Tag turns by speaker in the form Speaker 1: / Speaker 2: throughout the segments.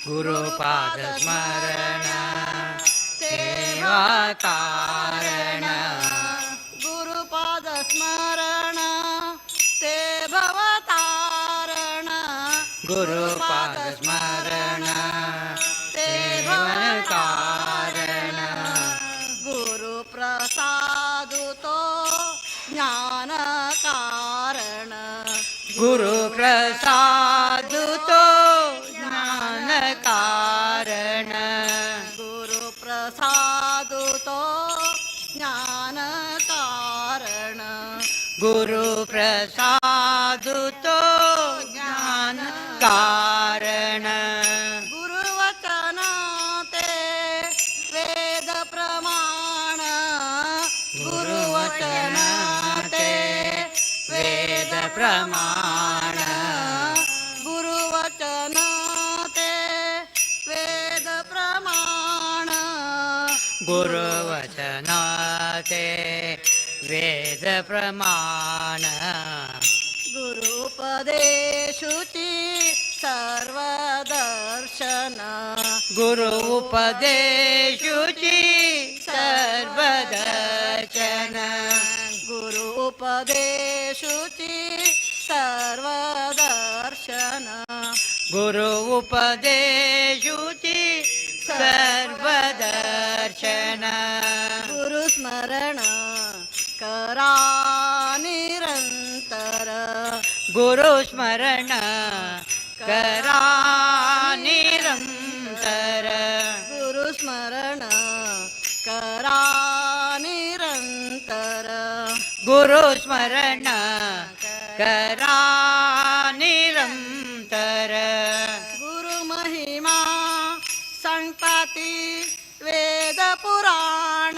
Speaker 1: गुरुपाद स्मरण सेवा कारण
Speaker 2: गुरुपाद स्मरण ते भवतारण
Speaker 1: गुरुपाद स्मरण ते कारण
Speaker 2: गुरुप्रसादुतो ज्ञान कारण
Speaker 1: गुरुप्रसादुतो ज्ञान कारण
Speaker 2: गुरुप्रसादुतो ज्ञान कारण
Speaker 1: गुरुप्रसादुतो ज्ञान कारण
Speaker 2: गुरुवचन ते वेद प्रमाण
Speaker 1: गुरुवचन ते वेद प्रमाण
Speaker 2: गुरुवचन ते वेद प्रमाण
Speaker 1: गुरुवचन ते वेद प्रमाण
Speaker 2: गुरुपदेशुची सर्वदर्शन
Speaker 1: गुरु उपदेशुची सर्वदर्शन
Speaker 2: गुरु उपदेशुची सर्वदर्शन
Speaker 1: गुरु उपदेशुची सर्वदर्शन
Speaker 2: गुरुस्मरण करा निरंतर
Speaker 1: गुरु स्मरण करा निरंतर
Speaker 2: गुरुस्मरण करा निरंतर
Speaker 1: गुरु स्मरण करा निरंतर
Speaker 2: गुरुमहिमा संताती वेद पुराण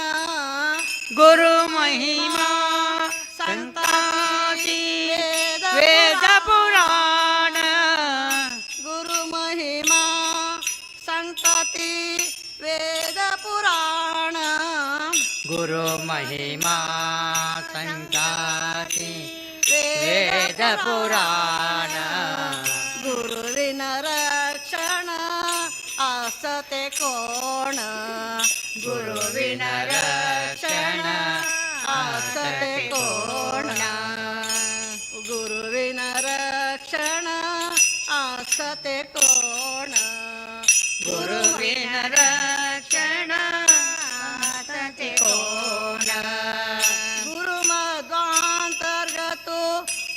Speaker 1: गुरु महिमा संताची वेद पुराण
Speaker 2: गुरुमहिमा संताती वेद पुराण
Speaker 1: गुरु महिमा संताची वेद पुराण
Speaker 2: गुरुविन रक्षण असते कोण
Speaker 1: गुरुविन रक्षण असते कोण
Speaker 2: गुरुविन रक्षण असते कोण
Speaker 1: गुरुविन रक्षण असते कोण
Speaker 2: गुरुमध्वांतर्गतो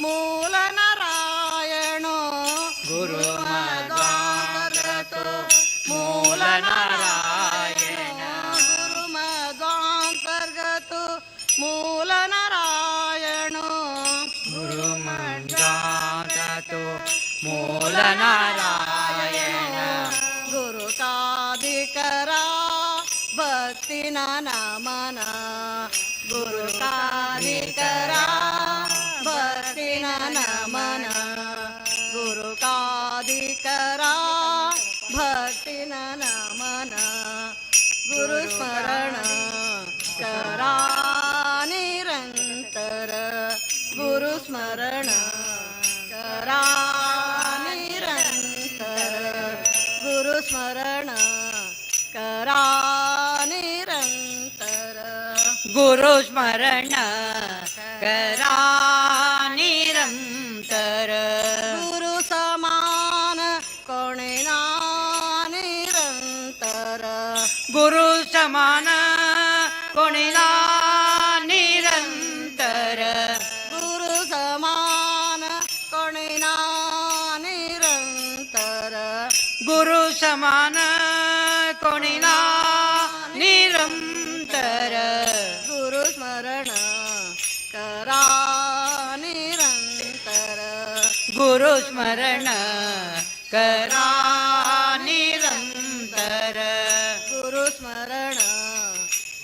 Speaker 2: मूल नारायण
Speaker 1: गुरुमध्वांतर्गतो मूल नारायण
Speaker 2: गुरुमध्वांतर्गतो मूल नारायण
Speaker 1: गुरुमध्वांतर्गतो मूल नारायण
Speaker 2: गुरुकाधिकरा भक्तिना नामना गुरुकाधिकरा भक्तिना नामना गुरुकाधिकरा भक्तिना नामना गुरुस्मरण करा निरंतर गुरुस्मरण करा निरंतर गुरुस्मरण करा निरंतर
Speaker 1: गुरु स्मरण करा निरंतर
Speaker 2: गुरु समान कोणी ना निरंतर
Speaker 1: गुरु समान कोणीला निरंतर
Speaker 2: गुरु समान कोणी ना निरंतर
Speaker 1: गुरु समान कोणीला निरंतर
Speaker 2: गुरु स्मरण करा निरंतर
Speaker 1: गुरु स्मरण करा निरंतर
Speaker 2: गुरु स्मरण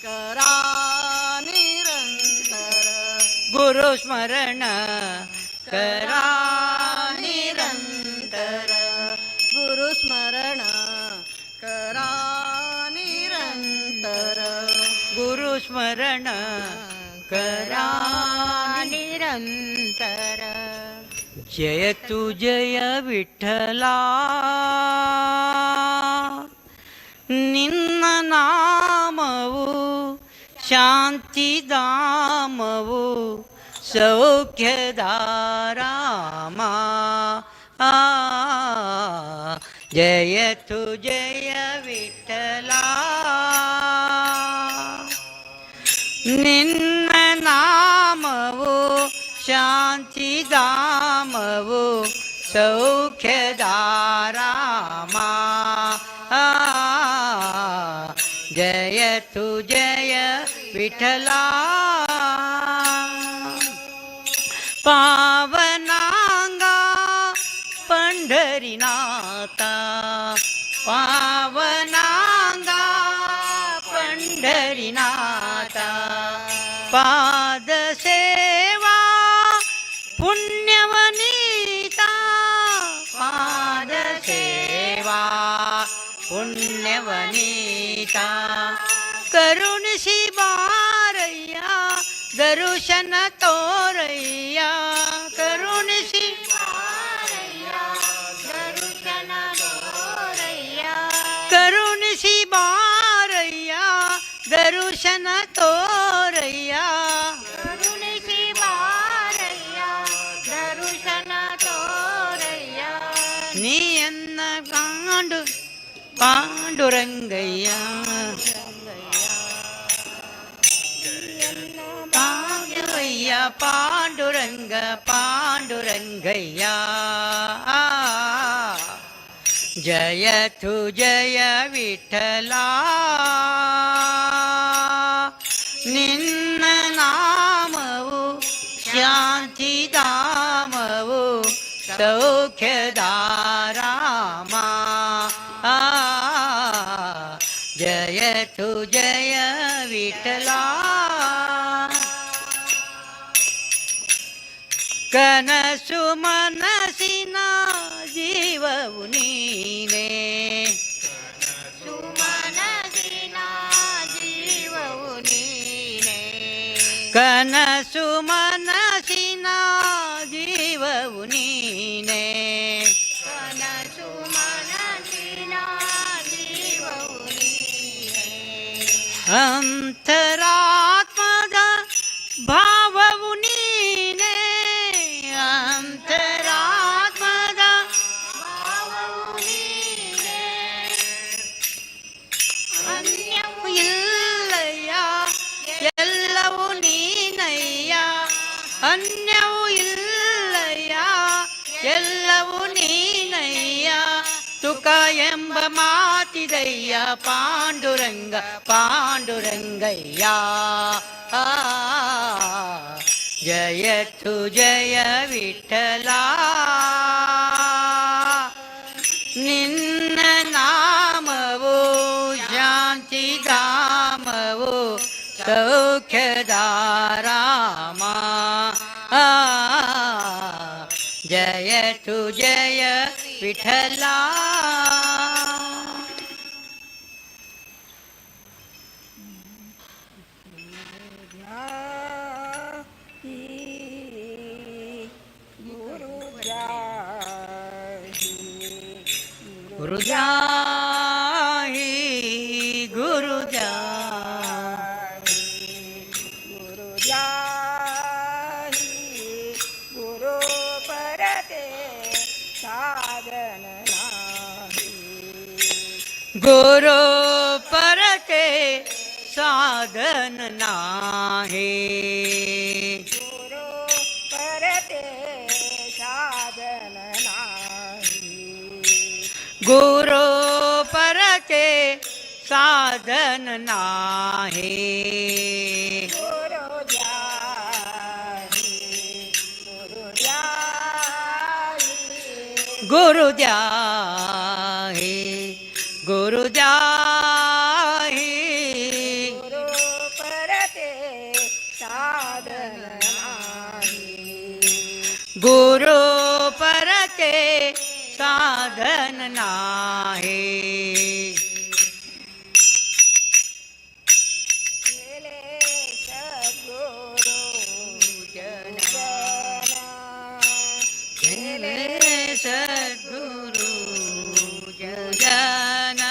Speaker 2: करा निरंतर
Speaker 1: गुरु स्मरण करा निरंतर
Speaker 2: गुरु स्मरण करा निरंतर
Speaker 1: गुरु स्मरण करा निरंतर जय तू जय विठ्ठला ನಿನ್ನ ನಾಮವು ಶಾಂತಿಧಾಮವು ಸೌಖ್ಯದಾರಾಮ ಜಯತು ಜಯ ವಿಠಲ ನಿನ್ನ ನಾಮವು ಶಾಂತಿಧಾಮವು ಸೌಖ್ಯದಾರಾಮ ಜಯತು ಜಯ ವಿಠಲ ಪಾವನಾಂಗ पंढरीनाथ पावनांग पंढरीनाथ पादसेवा पुण्यवनीता पादसेवा पुण्यवनीता करुणिसि बारय्या दर्शन तोरय्या करुणिसि करुणिसि बारय्या दर्शन तोरय्या
Speaker 2: करुणिसि बारय्या दर्शन तोरय्या
Speaker 1: ನೀಯನ್ನ ಪಾಂಡುರಂಗಯ್ಯ ಪಾಂಡುರಯ್ಯ ಪಾಂಡುರಂಗ ಪಾಂಡುರಂಗಯ್ಯ ಜಯತು ಜಯ ವಿಠಲ ನಿನ್ನ ನಾಮವು ಶಾಂತಿಧಾಮವು ಸೌಖ್ಯದಾರಾಮ ಜಯತು ಜಯ ವಿಠಲ ಕನಸು ಮನಸ್ಸಿನ ಜೀವವು ನೀನೇ
Speaker 2: ಸುಮನಸಿನ ಜೀವವು ನೀನೇ
Speaker 1: ಕನಸು ಮನಸ್ಸಿನ ಜೀವವು ನೀನೇ
Speaker 2: ಕನಸು ಮನಸಿನ ಜೀವವು ನೀನೇ
Speaker 1: ಅಂತರಾತ್ಮದ ಭಾವವು ನೀನೇ ಅಂತರಾತ್ಮದ
Speaker 2: ಭಾವವು ನೀನೇ
Speaker 1: ಅನ್ಯವು ಇಲ್ಲಯ್ಯ ಎಲ್ಲವೂ ನೀನಯ್ಯ ಅನ್ಯವು ಇಲ್ಲಯ್ಯ ಎಲ್ಲವೂ ನೀನಯ್ಯ ತುಕ ಎಂಬ ಮಾತಿದಯ್ಯ ಪಾಂಡುರಂಗ ಪಾಂಡುರಂಗಯ್ಯ ಜಯತು ಜಯ ವಿಠಲ ನಿನ್ನ ನಾಮವು ಶಾಂತಿಧಾಮವು ಸೌಖ್ಯದಾರಾಮ ಜಯತು ಜಯ ವಿಠಲ गुरु जाहि गुरु जाहि
Speaker 2: गुरु जाहि गुरु परते साधन नाही
Speaker 1: गुरु परते साधन नाही
Speaker 2: गुरु परते साधन नाही
Speaker 1: गुरु परते साधन नाही
Speaker 2: गुरु जाहि
Speaker 1: गुरु जाहि गुरु जाहि
Speaker 2: गुरु परते साधन नाही
Speaker 1: गुरु परते साधन नाही
Speaker 2: केले सद्गुरु जना
Speaker 1: केले सद्गुरु जन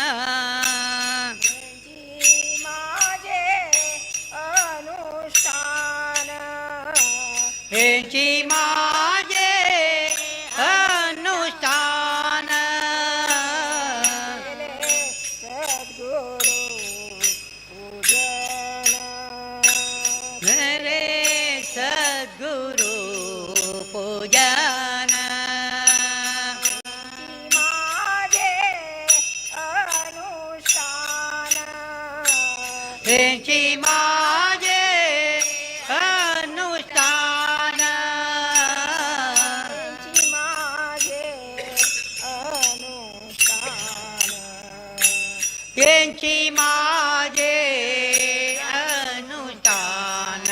Speaker 1: हेची माझे अनुष्ठान
Speaker 2: त्यांची माझे अनुष्ठान
Speaker 1: यांची माझे अनुष्ठान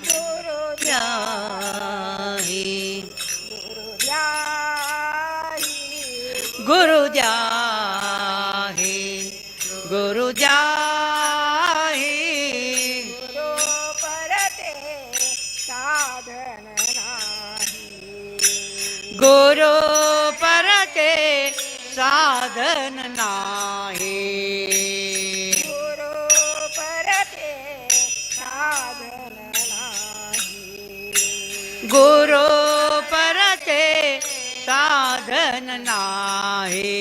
Speaker 2: गुरु
Speaker 1: द्याही
Speaker 2: गुरु
Speaker 1: गुरु
Speaker 2: द्याही
Speaker 1: द्याही गुरु द्याही
Speaker 2: गुरु परते साधन नाही
Speaker 1: गुरु परते साधन नाही
Speaker 2: गुरु परते साधन नाही
Speaker 1: गुरु परते साधन नाही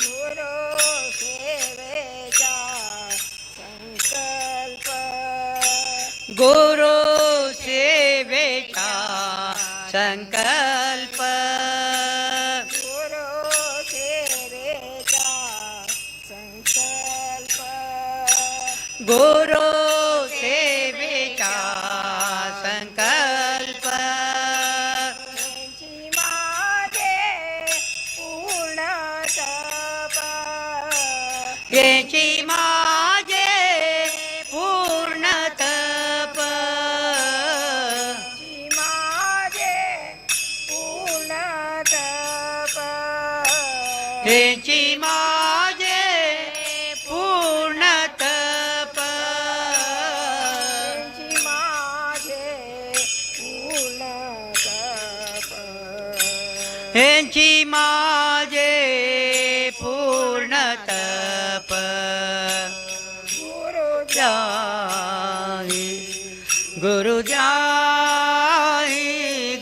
Speaker 2: गुरु सेवेचा संकल्प
Speaker 1: गुरु सेवेचा संकल्प
Speaker 2: गुरु सेवेचा संकल्प
Speaker 1: गुरु सेवेचा संकल्प
Speaker 2: त्यांची माझे पूर्ण तप
Speaker 1: याची माझे पूर्ण तप
Speaker 2: त्यांची माझे पूर्ण तप
Speaker 1: याची माझे पूर्ण तप
Speaker 2: त्यांची माझे पूर्ण तप
Speaker 1: यांची माझे पूर्ण तप
Speaker 2: गुरु
Speaker 1: जाही गुरु जाही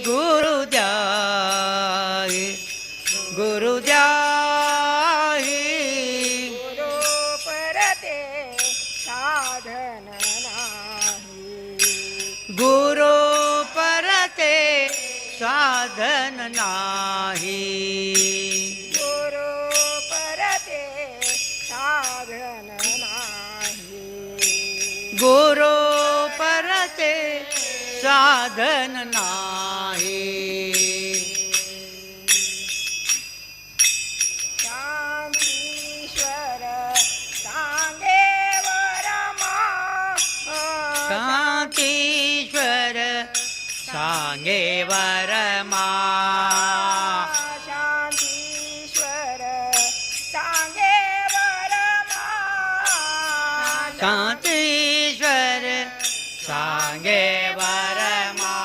Speaker 1: गुरु जाही गुरु जाही
Speaker 2: गुरु परते साधन नाही
Speaker 1: गुरु परते साधन नाही
Speaker 2: गुरु परते साधन नाही
Speaker 1: गुरु परते साधन नाही
Speaker 2: शांतीश्वर सांगे वरमा
Speaker 1: शांतीश्वर सांगे वरमा
Speaker 2: शांतीश्वर सांगे वरमा
Speaker 1: शांतीश्वर सांगे वरमा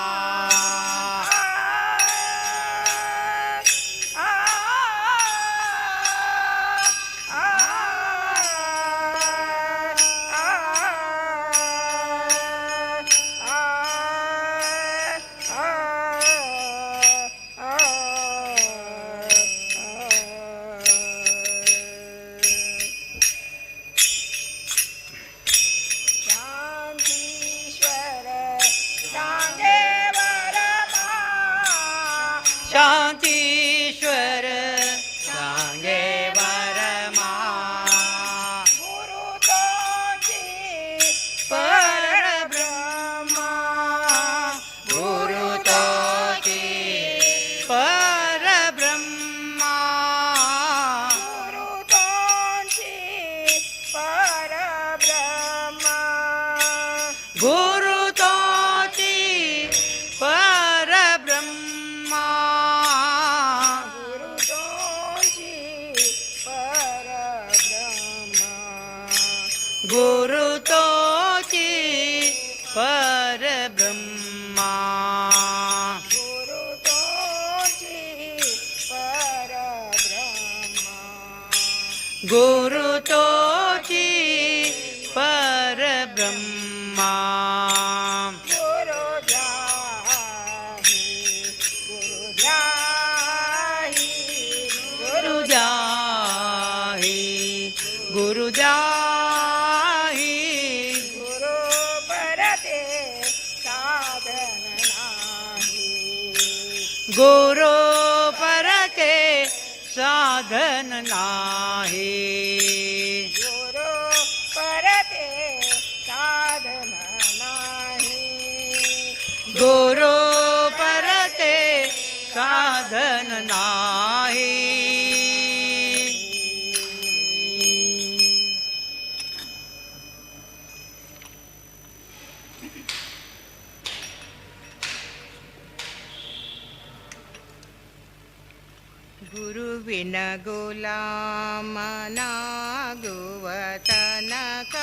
Speaker 2: शांतीश्वर सांगे वरमा
Speaker 1: शांतीश्वर सांगे वरमा
Speaker 2: गुरु तोची
Speaker 1: परब्रह्मा गुरु तोची परब्रह्मा
Speaker 2: गुरु तोची परब्रह्मा
Speaker 1: गुरु तोची परब्रह्मा
Speaker 2: गुरु तोची परब्रह्मा
Speaker 1: गुरु तोची परब्रह्मा
Speaker 2: गुरु तोची परब्रह्मा
Speaker 1: गुरु तोची परब्रह्मा
Speaker 2: गुरु जाही गुरु जाही
Speaker 1: गुरु जाही गुरु जाही
Speaker 2: गुरु परते साधन नाही
Speaker 1: गुरु परते साधन साधन नाही
Speaker 2: गुरु परते साधन नाही
Speaker 1: गुरु परते साधन नाही
Speaker 2: ಗುರುವಿನ ಗುಲಾಮನಾಗುವ ತನಕ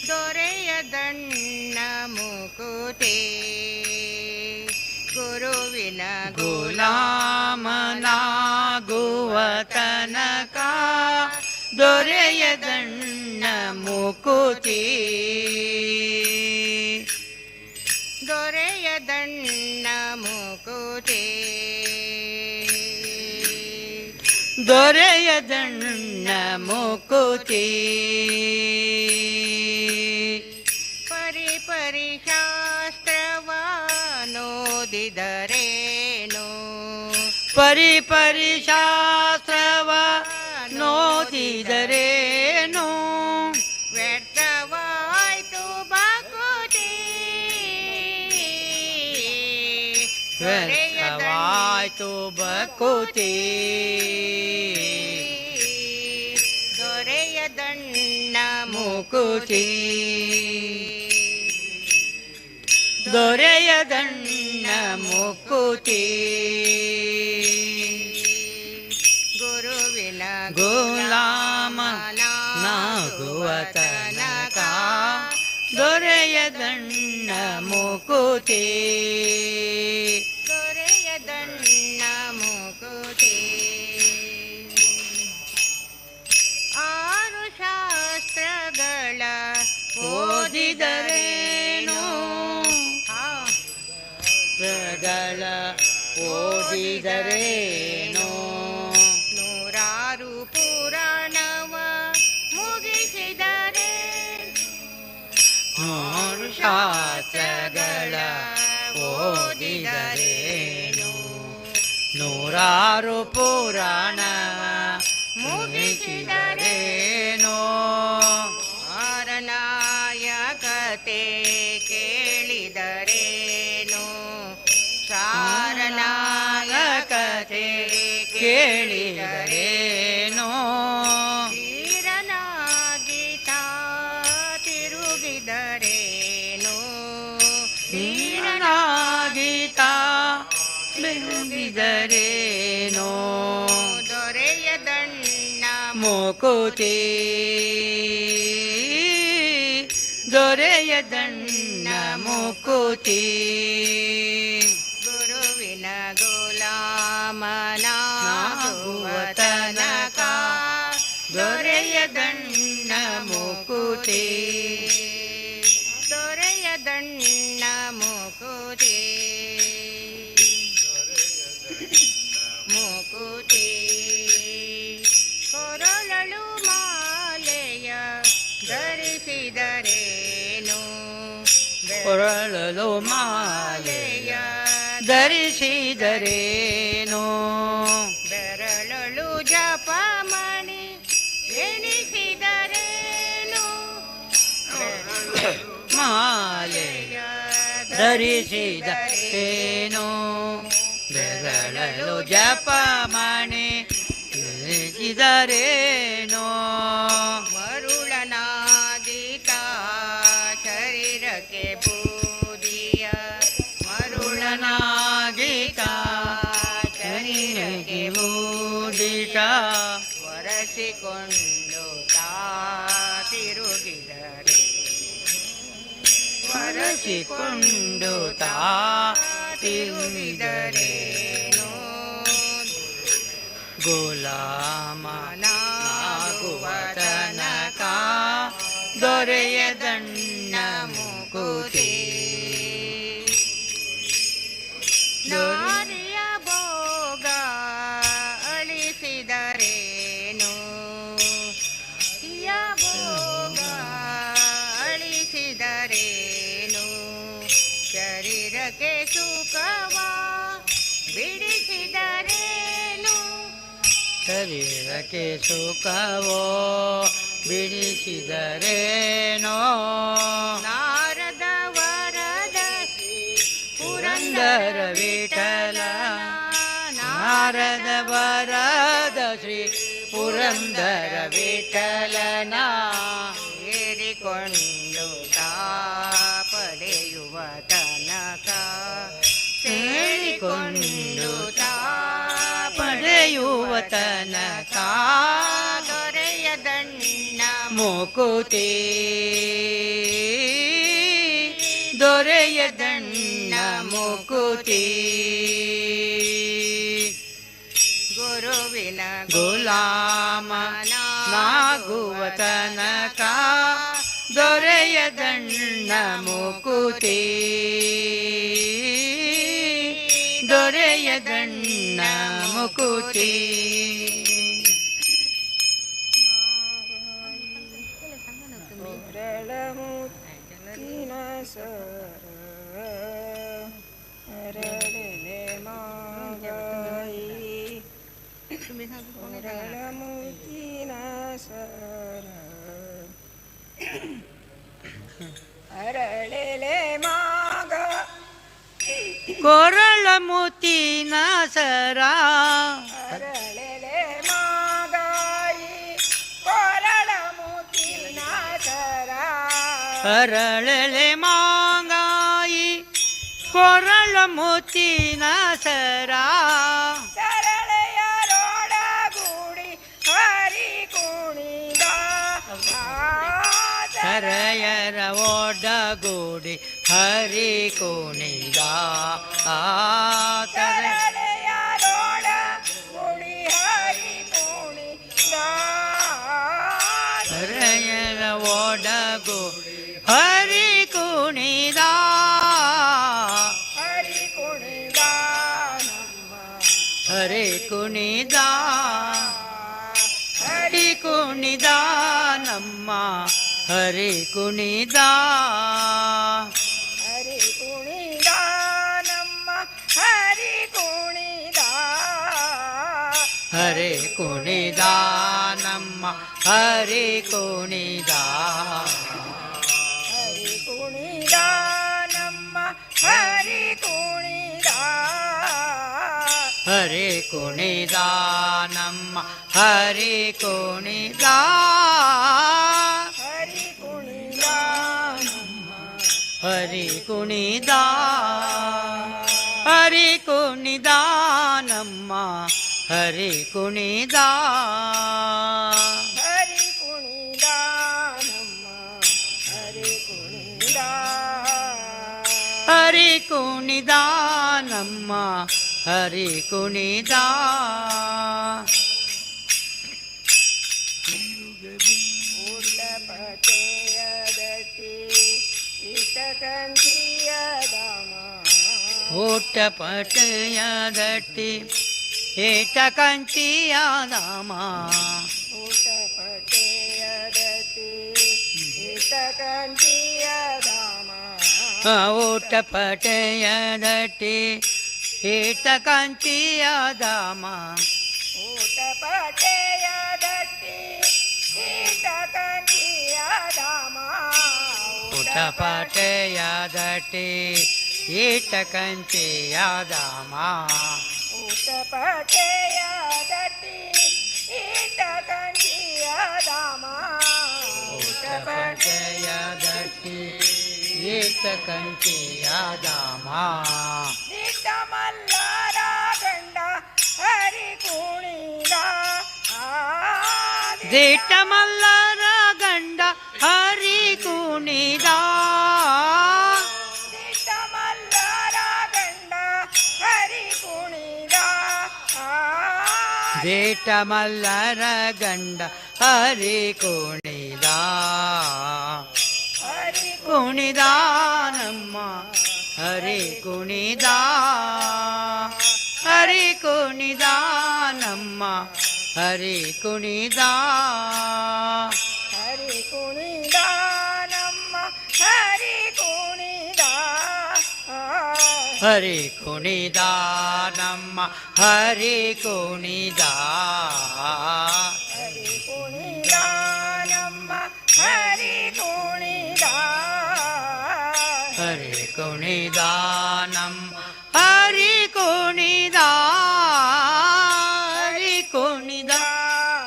Speaker 2: ದೊರೆಯದಣ್ಣ ಮುಕುತಿ ಗುರುವಿನ
Speaker 1: ಗುಲಾಮನಾಗುವ ತನಕ ದೊರೆಯದಣ್ಣ ಮುಕುತಿ
Speaker 2: ದೊರೆಯದಣ್ಣ ಮುಕುತಿ
Speaker 1: ದೊರೆಯದಣ್ಣ ಮುಕುತಿ
Speaker 2: ಪರಿ ಪರಿ ಶಾಸ್ತ್ರವನೋದಿದರೇನು
Speaker 1: ಪರಿ ಪರಿ ಶಾಸ್ತ್ರವ ನೋದಿದರೇನು
Speaker 2: ವ್ಯರ್ಥವಾಯ್ತು ಬಕುತಿ
Speaker 1: ವ್ಯರ್ಥವಾಯ್ತು ಬಕುತಿ
Speaker 2: ದೊರೆಯದಣ್ಣ
Speaker 1: ಮುಕುತಿ ದೊರೆಯದಣ್ಣ ಮುಕುತಿ
Speaker 2: ಗುರುವಿನ
Speaker 1: ಗುಲಾಮನಾಗುವ ತನಕ ದೊರೆಯದಣ್ಣ ಮುಕುತಿ
Speaker 2: ದೊರೆಯದಣ್ಣ ಮುಕುತಿ ಆರು ಶಾಸ್ತ್ರಗಳ
Speaker 1: ಓದಿದರೇನು ಶಾಸ್ತ್ರಗಳ ಓದಿದರೇನು
Speaker 2: ನೂರಾರು ಪುರಾಣವ ಮುಗಿಸಿದರೆ
Speaker 1: ನೂರು ಶಾಸ್ತ್ರಗಳ ಓದಿದರೇನು ನೂರಾರು ಪುರಾಣ ಮುಗಿಸಿದರೇನು
Speaker 2: ಸಾರನಾಯಕತೆ ಕೇಳಿದರೇನು ಸಾರನಾಯಕತೆ
Speaker 1: ಕೇಳಿದರೇನು
Speaker 2: ತೀರನಾಗಿತ ತಿರುಗಿದರೇನು
Speaker 1: ತೀರನಾಗೀತ ಬೆಂಗಿದರೇನು
Speaker 2: ದೊರೆಯದಣ್ಣ
Speaker 1: ಮುಕುತಿ ದೊರೆಯದಣ್ಣ ಮುಕುತಿ
Speaker 2: ಗುರುವಿನ ಗುಲಾಮನಾಗುವ ತನಕ
Speaker 1: ದೊರೆಯದಣ್ಣ ಮುಕುತಿ
Speaker 2: ದೊರೆಯದಣ್ಣ ಮುಕುತಿ ಮುಕುತಿ ಕೊರಳಲು ಮಾಲೆಯ ಧರಿಸಿದರೇನು
Speaker 1: ಕೊರಳಲು ಮಾಲೆಯ ಧರಿಸಿದರೇನು
Speaker 2: ಬೆರಳಲು ಜಪಮಣಿ ಎಣಿಸಿದರೇನು
Speaker 1: ಮಾಲೆಯ ಧರಿಸಿದರೇನು ಬೆರಳಲು ಜಪಮಣಿ ಧರಿಸಿದರೇನು
Speaker 2: ಮರುಳನಾದಿತ ಶರೀರಕ್ಕೆ ಬೂದಿಯ
Speaker 1: ಮರುಳನಾಗಿತ
Speaker 2: ಶರೀರಕ್ಕೆ
Speaker 1: ಬೂದಿತ
Speaker 2: ಒರೆಸಿಕೊಂಡು ತಿರುಗಿದರೆ
Speaker 1: ಒರೆಸಿಕೊಂಡು ತಿರುಗಿದರೇನು ಗುಲಾಮನಾಗುವ ತನಕ ದೊರೆಯದಣ್ಣ ಮುಕುತಿ
Speaker 2: ನಾರಿಯ ಭೋಗ ಅಳಿಸಿದರೇನು ಯ ಭೋಗ ಅಳಿಸಿದರೇನು ಶರೀರಕ್ಕೆ ಸುಖವ ಬಿಡಿಸಿದರೇನು
Speaker 1: ಶರೀರಕ್ಕೆ ಸುಖವೋ ಬಿಡಿಸಿದರೇನೋ
Speaker 2: ನಾರದ ವರದ
Speaker 1: ಪುರಂದರ ವಿಠಲ ನಾರದ ವರದ ಶ್ರೀ ಪುರಂದರ ವಿಠಲನ
Speaker 2: ಏರಿಕೊಂಡು ತಾ ಪಡೆಯುವ ತನಕ
Speaker 1: ಸೇರಿಕೊಂಡು ತಾ ಪಡೆಯುವ ತನಕ
Speaker 2: ದೊರೆಯದಣ್ಣ
Speaker 1: ಮುಕುತಿ ದೊರೆಯದಣ್ಣ ಮುಕುತಿ
Speaker 2: ಗುರುವಿನ
Speaker 1: ಗುಲಾಮನಾಗುವ ತನಕ ದೊರೆಯದಣ್ಣ ಮುಕುತಿ ದೊರೆಯದಣ್ಣ ಮುಕುತಿ
Speaker 2: ಅರಳೆಲೆ ಮಾಗ
Speaker 1: ಕೊರಳ ಮುತ್ತಿನ ಸರ
Speaker 2: ಅರಳೆಲೆ ಮಾಗಾಯಿ ಕೊರಳ ಮುತ್ತಿನ ಸರ
Speaker 1: ಅರಳೆಲೆ ಮಾಗಾಯಿ ಕೊರಳ ಮುತ್ತಿನ ಸರ
Speaker 2: ಸರಳೆಯರೊಡಗೂಡಿ ಹರಿ ಕುಣಿದ
Speaker 1: ಸರಯರ ಒಡಗೂಡಿ ಹರಿ ಕುಣಿದ
Speaker 2: ಸರಳೆಯರೊಡಗೂಡಿ ಹರಿ ಕುಣಿದ
Speaker 1: ಸರಯರ ಒಡಗೂಡಿ ಹರಿ ಕುಣಿದ
Speaker 2: ಹರಿ ಕುಣಿದ ನಮ್ಮ
Speaker 1: ಹರಿ ಕುಣಿದ ಹರಿ ಕುಣಿದ ನಮ್ಮ ಹರಿ ಕುಣಿದ
Speaker 2: ಹರಿ ಕುಣಿದ ನಮ್ಮ ಹರಿ ಕುಣಿದ
Speaker 1: ಹರಿ ಕುಣಿದ ನಮ್ಮ ಹರಿ ಕುಣಿದ
Speaker 2: ಹರಿ ಕುಣಿದ ನಮ್ಮ ಹರಿ ಕುಣಿದ
Speaker 1: ಹರಿ ಕುಣಿದ ನಮ್ಮ ಹರಿ ಕುಣಿದ
Speaker 2: ಹರಿ ಕುಣಿದ ನಮ್ಮ
Speaker 1: ಹರಿ ಕುಣಿದ ಹರಿ ಕುಣಿದ ನಮ್ಮ ಹರಿ ಕುಣಿದ
Speaker 2: ಹರಿ ಕುಣಿದ ನಮ್ಮ ಹರಿ ಕುಣಿದ
Speaker 1: ಹರಿ ಕುಣಿದ ನಮ್ಮ ಹರಿ ಕುಣಿದ
Speaker 2: ಊಟಪಟೆಯ ದಟ್ಟಿ ಇಟಕಂಠಿಯ ಧಾಮ
Speaker 1: ಊಟಪಟೆಯ ದಟ್ಟಿ ಏಟ ಕಂಚಿಯ ಧಾಮ
Speaker 2: ಊಟಪಟೆಯ ದಟ್ಟಿ ಇಟಕಂಠಿಯ ಧಾಮ
Speaker 1: ಊಟಪಟೆಯ ದಟ್ಟಿ ಏಟ ಕಂಚಿಯ ಧಾಮ
Speaker 2: ಊಟಪಟೆಯ ದಟ್ಟಿ ಇಟಕಂಠಿಯ ಧಾಮ
Speaker 1: ಊಟಪಟೆಯ ದಟ್ಟಿ ಏಟ ಕಂಚಿಯ ಧಾಮ
Speaker 2: ಊಟಪಟೆಯ ದಟ್ಟಿ ಇಟಕಂಠಿಯ ಧಾಮ
Speaker 1: ಊಟಪಟೆಯ ದಟ್ಟಿ ಏಟ ಕಂಚಿಯ ಧಾಮ
Speaker 2: ದಿಟ್ಟ ಮಲ್ಲರ ಗಂಡ ಹರಿ ಕುಣಿದ
Speaker 1: ದಿಟ್ಟ ಮಲ್ಲರ ಗಂಡ ಹರಿ ಕುಣಿದ
Speaker 2: ದಿಟ್ಟ ಮಲ್ಲರ ಗಂಡ ಹರಿ ಕುಣಿದ
Speaker 1: ದಿಟ್ಟ ಮಲ್ಲರ ಗಂಡ ಹರಿ ಕುಣಿದ
Speaker 2: ಹರಿ
Speaker 1: ಕುಣಿದ ನಮ್ಮ ಹರಿ ಕುಣಿದ ಹರಿ ಕುಣಿದ ನಮ್ಮ ಹರಿ ಕುಣಿದ
Speaker 2: ಹರಿ ಕುಣಿದ ನಮ್ಮ ಹರಿ ಕುಣಿದ
Speaker 1: ಹರಿ ಕುಣಿದ ನಮ್ಮ ಹರಿ ಕುಣಿದ
Speaker 2: ಹರಿ ಕುಣಿದ ನಮ್ಮ ಹರಿ ಕುಣಿದ
Speaker 1: ಹರಿ ಕುಣಿದ ನಮ್ಮ ಹರಿ ಕುಣಿದ ಹರಿ ಕುಣಿದ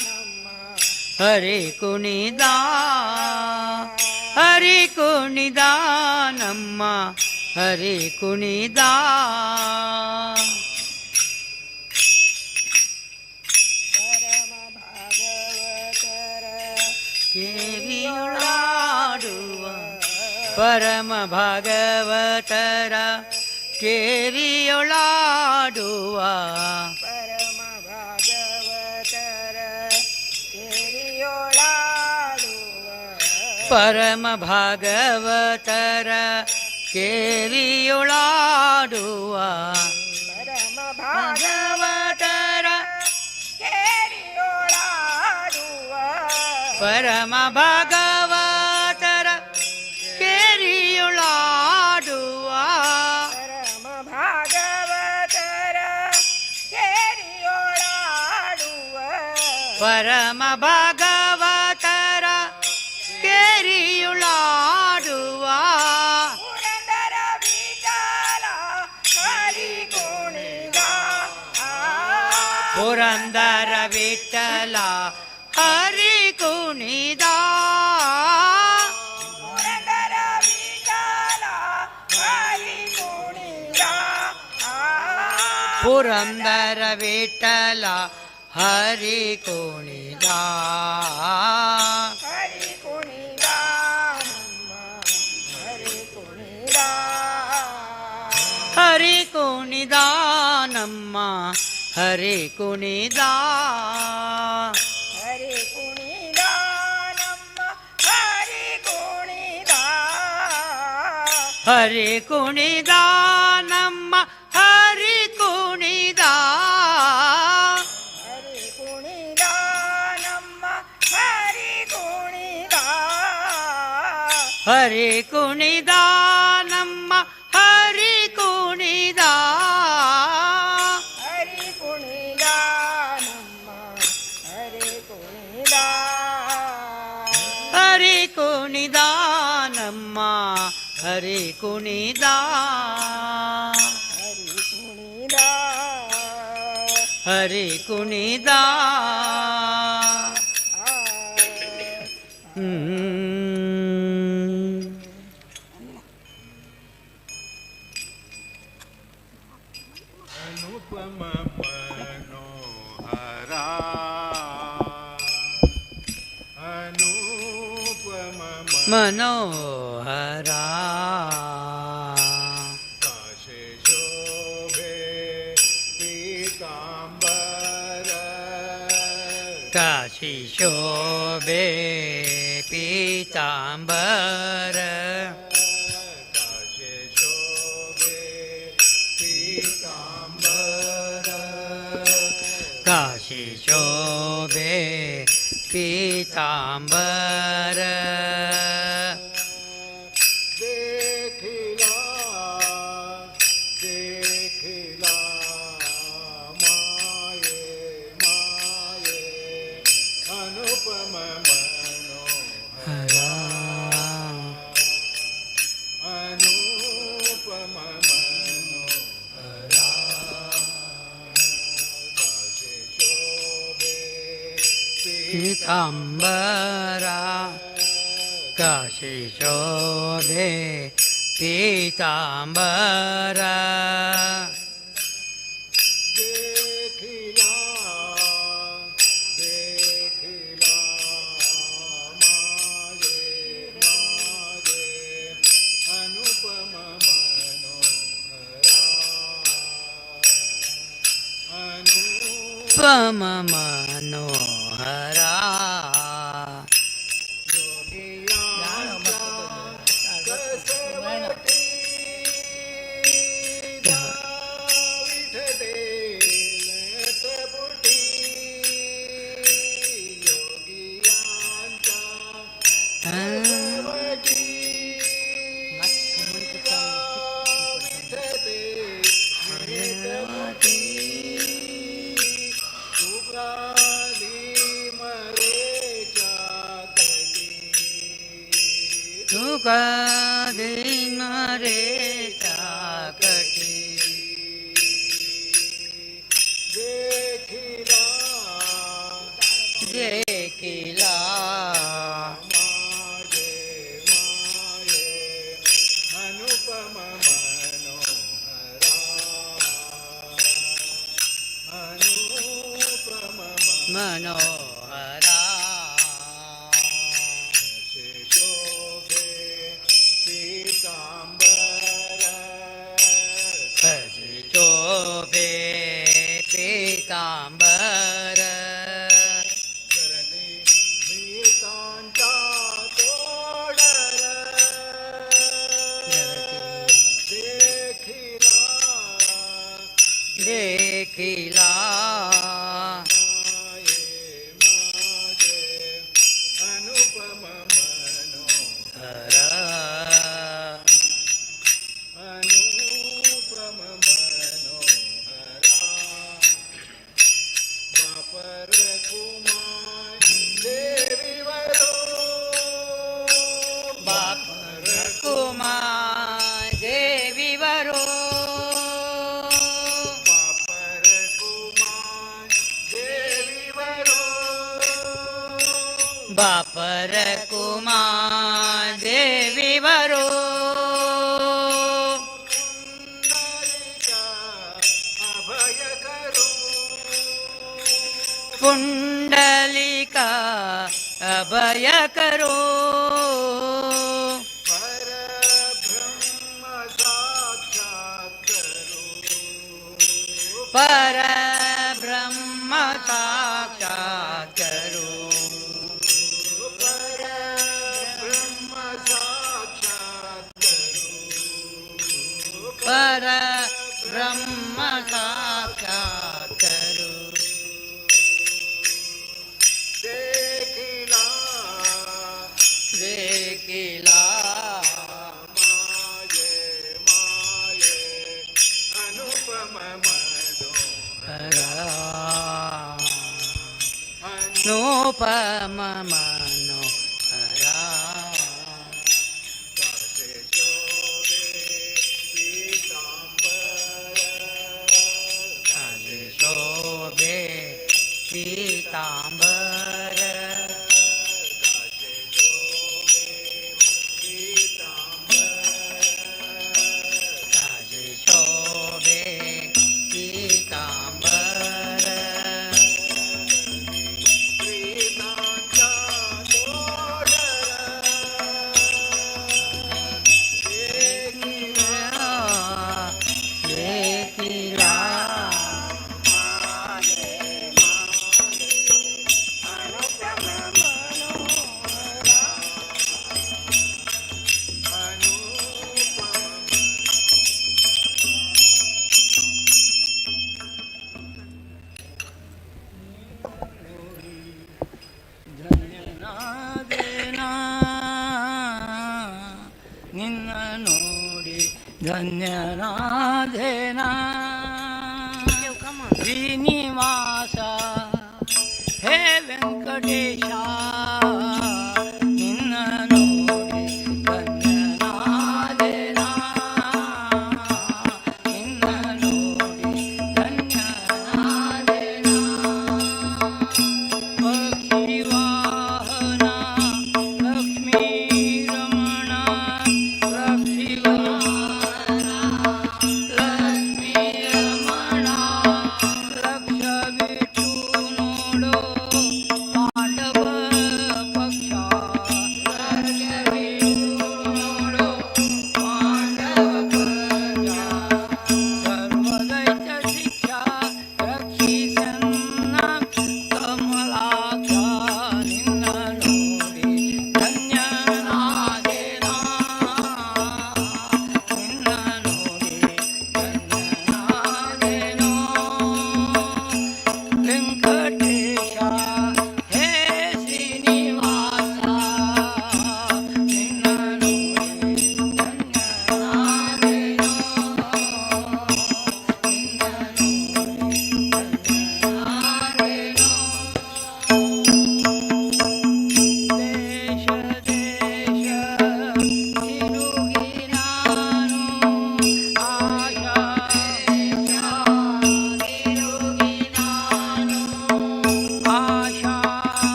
Speaker 2: ನಮ್ಮ
Speaker 1: ಹರಿ ಕುಣಿದ ಹರಿ ಕುಣಿದ ನಮ್ಮ ಹರಿ ಕುಣಿದ
Speaker 2: ಪರಮ ಭಾಗವತರ
Speaker 1: ಕೇರಿಯೊಳಾಡುವ ಪರಮ ಭಾಗವತರ ಕೇರಿಯೊಳಾಡುವ
Speaker 2: ಪರಮ ಭಾಗವತರ ಕೇರಿಯೊಳಾಡುವ
Speaker 1: ಪರಮ ಭಾಗವತರ ಕೇರಿಯೊಳಾಡುವ
Speaker 2: ಪರಮ
Speaker 1: ಭಾಗವತರ
Speaker 2: ಕೇರಿಯೊಳಾಡುವ
Speaker 1: ಪರಮ ಭಾಗವತರ ಕೇರಿಯೊಳಾಡುವ
Speaker 2: ಪರಮ ಭಾಗವತರ ಕೇರಿಯೊಳಾಡುವ
Speaker 1: ಪರಮ ಭಾಗವತರ ಕೇರಿಯೊಳಾಡುವ
Speaker 2: ಪುರಂದರ ವಿಠಲ ಹರಿ ಕುಣಿದ
Speaker 1: ಪುರಂದರ ವಿಠಲ ಹರಿ ಕುಣಿದ
Speaker 2: ಪುರಂದರ ವಿಠಲ ಹರಿ ಕುಣಿದ
Speaker 1: ಪುರಂದರ ವಿಠಲ ಹರಿ ಕುಣಿದ
Speaker 2: ಹರಿ ಕುಣಿದ ನಮ್ಮ ಹರಿ ಕುಣಿದ
Speaker 1: ಹರಿ ಕುಣಿದ ನಮ್ಮ ಹರಿ ಕುಣಿದ
Speaker 2: ಹರಿ ಕುಣಿದ ನಮ್ಮ ಹರಿ ಕುಣಿದ
Speaker 1: ಹರಿ ಕುಣಿದ ನಮ್ಮ ಹರಿ ಕುಣಿದ
Speaker 2: ಹರಿ ಕುಣಿದ ನಮ್ಮ ಹರಿ ಕುಣಿದ
Speaker 1: ಹರಿ ಕುಣಿದ ನಮ್ಮ ಹರಿ ಕುಣಿದ
Speaker 2: ಹರಿ ಕುಣಿದ ನಮ್ಮ ಹರಿ ಕುಣಿದ
Speaker 1: ಹರಿ ಕುಣಿದ ನಮ್ಮ ಹರಿ ಕುಣಿದ
Speaker 2: ಹರಿ ಕುಣಿದ
Speaker 1: ಹರಿ ಕುಣಿದ
Speaker 3: ಅನುಪಮ ಮನೋಹರ ಅನುಪಮ
Speaker 1: ಮನೋಹರ
Speaker 3: ಕಾಶೆ ಶೋಭೆ ಪೀತಾಂಬರ
Speaker 1: ಕಾಶಿ ಶೋಭೆ ಪೀತಾಂಬರ
Speaker 3: ಕಾಶೆ ಶೋಭೆ ಪೀತಾಂಬರ
Speaker 1: ಕಾಶಿ ಶೋಭೆ ಪೀತಾಂಬರ
Speaker 3: देखिला देखिला माये माये अनुपम मनोहर अनुपम मनोहर काशे शोभे
Speaker 1: ಪೀತಾಂಬರ ಕಾಶಿ ಶೋಭೆ ಪೀತಾಂಬರ
Speaker 3: देखिला देखिला माये माये अनुपम मनोहरा
Speaker 1: ಪಮ ಮನೋಹರ सुख दिन रे चाकटी
Speaker 3: देखिला
Speaker 1: देखिला
Speaker 3: माझे माये अनुपम मनोहरा अनुपम
Speaker 1: मनोहरा
Speaker 3: शोभे पीतांबर
Speaker 1: भज शोभे पीतांबर
Speaker 3: करणी मीतांचा तोडर देखिला
Speaker 1: देखिला
Speaker 3: माये माझे अनुपम मनोहर अनुपम मनोहरा बापर कुमार देवीवरो
Speaker 1: बापर कुमार देवीवरो
Speaker 3: बापर कुमार देवीवरो
Speaker 1: बापर कुमार देवीवरो
Speaker 3: पुंडलिका अभय करो
Speaker 1: पुंडलिका
Speaker 3: पर ब्रह्म साक्षात करो
Speaker 1: पर ब्रह्म साक्षात करो
Speaker 3: पर ब्रह्म साक्षात करो
Speaker 1: पर ब्रह्म साक्षात करो
Speaker 3: देखिला
Speaker 1: देखिला
Speaker 3: माये माये अनुपम मनोहर
Speaker 1: अनुपम मनोहरा
Speaker 3: कासे शोभे पीतांबर
Speaker 1: काले शोभे पीतांबर
Speaker 3: कासे शोभे पीतांबर
Speaker 1: काले शोभे पीतांबर
Speaker 3: प्रीतांचा तोडर
Speaker 1: देखिला
Speaker 2: अनुपम मनोहरा
Speaker 1: ಧನ್ಯನಾದೇನಾ ನಿನ್ನ ನೋಡಿ ಧನ್ಯನಾದೇನಾ ಶ್ರೀನಿವಾಸ ಹೇ ವೆಂಕಟೇಶ ನಿನ್ನ ನೋಡಿ ಧನ್ಯನಾದೇನಾ ನಿನ್ನ ನೋಡಿ ಧನ್ಯನಾದೇನಾ पक्षिवाहना लक्ष्मी रमण पक्षिवाहना लक्ष्मी रमण लक्ष विठू नोडो पांडव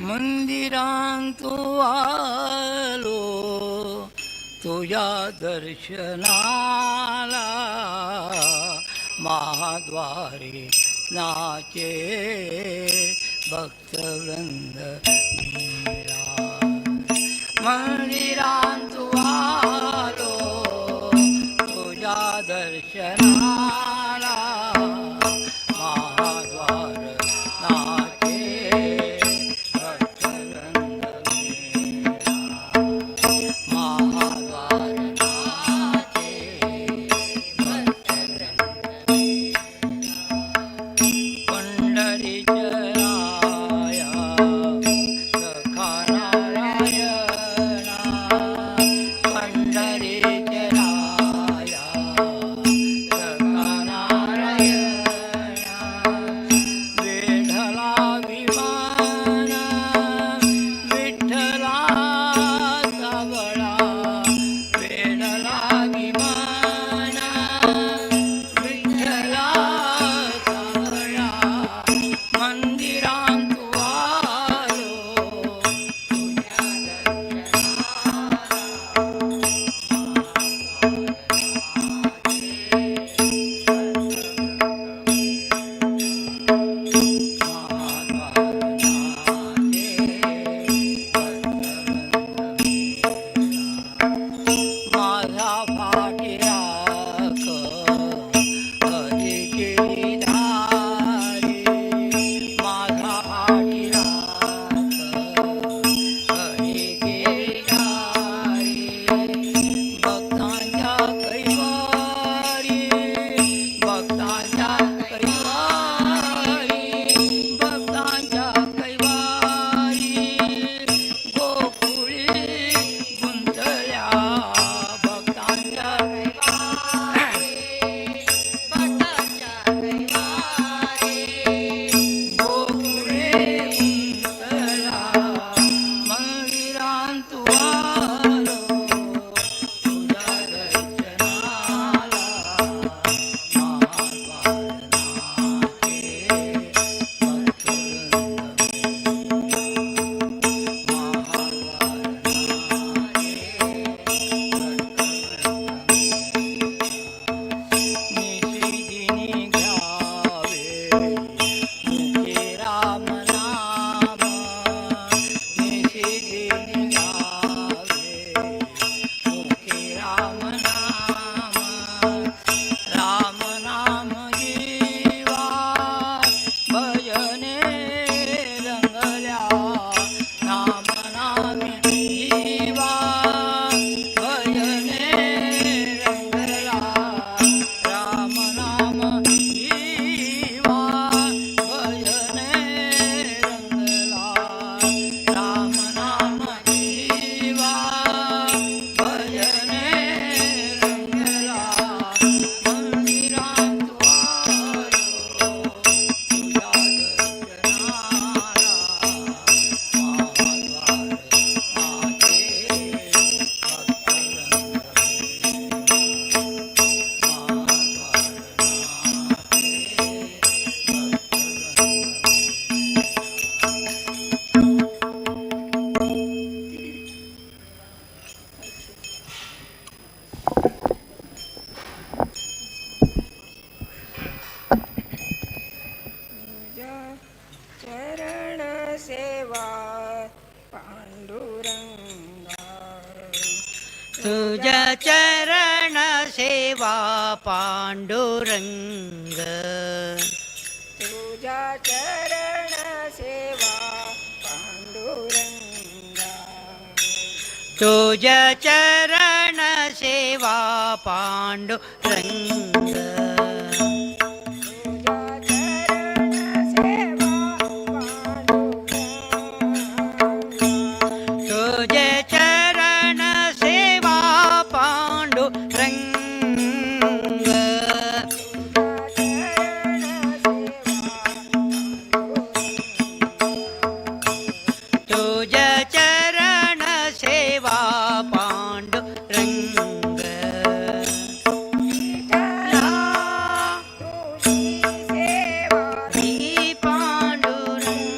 Speaker 1: मंदिरांत आलो तुझ्या दर्शनाला महाद्वारी नाचे भक्तवृंद मीरा मंदिरांत आलो तुझ्या दर्शनाला महाद्वार नाचे भक्तवृंद मीरा महाद्वार नाचे पंढरीच्या राया सखा नारायणा पंढरीच्या राया सखा नारायणा विठ्ठला विमान विठ्ठला सावळा विठ्ठला विमान विठ्ठला सावळा मंदिरांत आलो तुझ्या माझा भाग्याक हरी केली धारी माझा भाग्याक हरी केली धारी भक्तांच्या कैवारी भक्तांच्या कैवारी भक्तांच्या कैवारी गोकुळी गुंतल्या भक्तांच्या गोकुळे गुंतल्या मंदिरांत आलो तुझ्या दर्शनाला महाद्वार नाचे भक्तवृंद निशिदिनी घ्यावे मुखे राम नाम निशिदिनी घ्यावे मुखे राम नाम राम नाम जीवा भजने रंगल्या नाम नामी जीवा भजने रंगला राम नाम जीवा भजने रंगला राम नाम जीवा भजने रंगला मंदिरांत आलो तुझ्या दर्शनाला महाद्वार नाचे
Speaker 2: तुझ्या चरण सेवा पांडुरंगा
Speaker 1: तुझ्या चरण सेवा पांडुरंग
Speaker 2: तुझ्या चरण सेवा पांडुरंगा
Speaker 1: तुझ्या चरण सेवा पांडुरंग
Speaker 2: तुझ्या चरण सेवा पांडुरंगा
Speaker 1: तुझ्या चरण सेवा पांडुरंग तुझ्या चरण सेवा पांडुरंग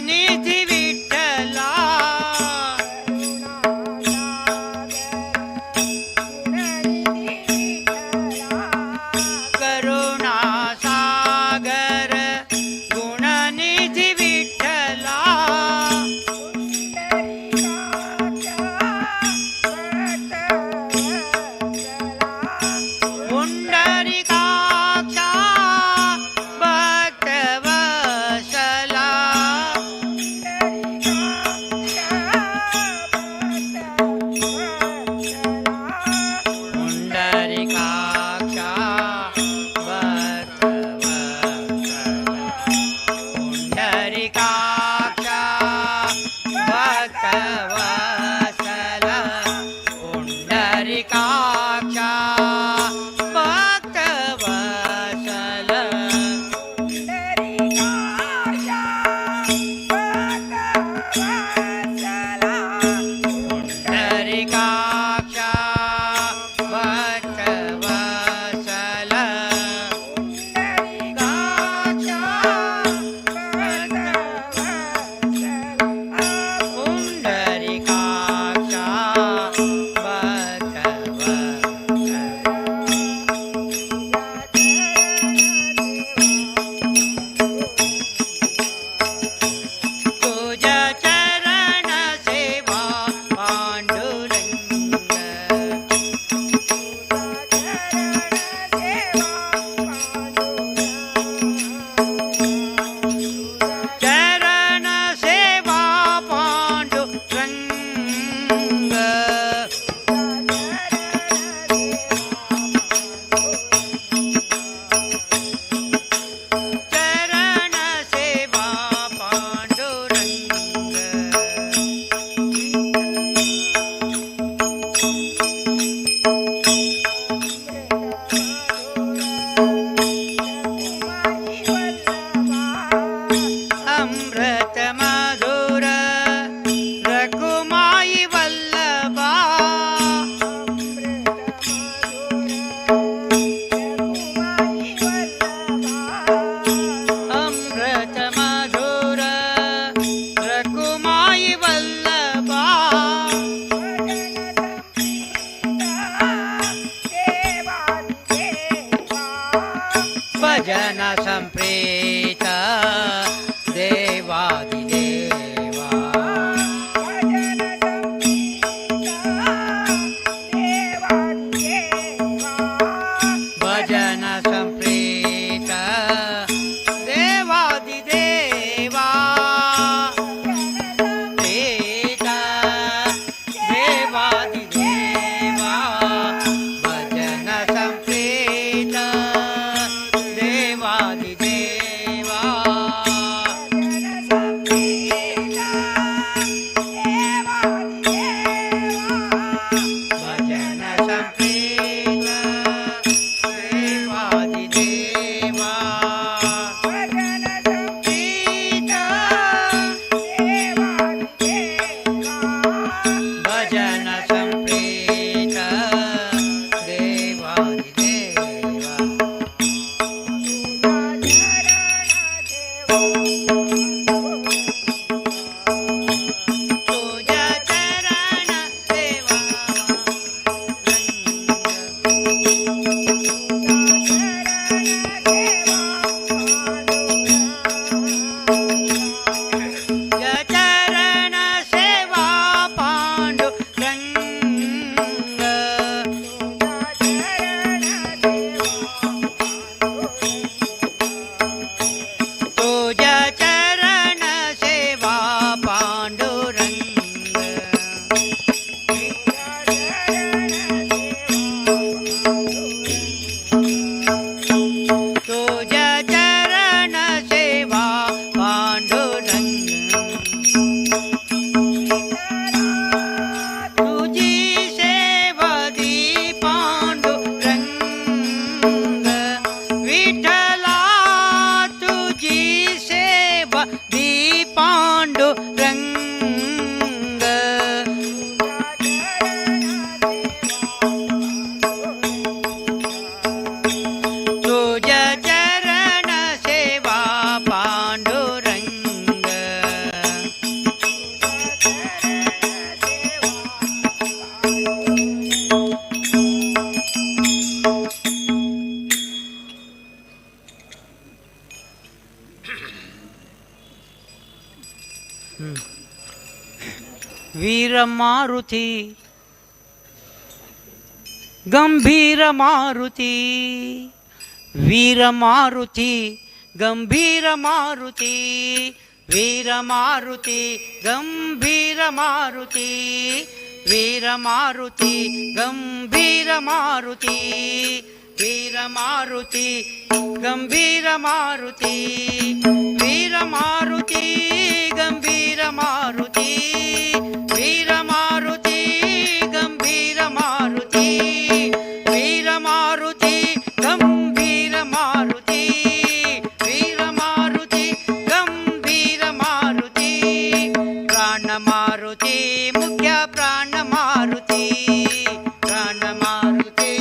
Speaker 1: गुणनिधि विठ्ठला करुणासागर गुणनिधि विठ्ठला पुंडरीकाक्षा भक्तवत्सला पुंडरीकाक्षा पुंडरीकाक्षा भक्तवत्सला पुंडरीकाक्षा भक्तवत्सला पुंडरीकाक्षा भक्तवत्सला पुंडरीकाक्षा तुझ्या चरण सेवा पांडुरंग चरण सेवा पांडुरंग चरण सेवा पांडुरंग अमृत मधुर रघुमाई वल्लभा अमृत मधुर रघुमाई वल्लभा भजन संप्रीत देवादिदेवा वीर मारुति गंभीर मारुति वीर मारुति गंभीर मारुति वीर मारुति गंभीर मारुति वीर मारुति गंभीर मारुति वीर मारुति गंभीर मारुति वीर मारुति गंभीर मारुति वीर मारुति गंभीर मारुति वीर मारुति गंभीर मारुति वीर मारुति गंभीर मारुति प्राण मारुति मुख्य प्राण मारुति प्राण मारुति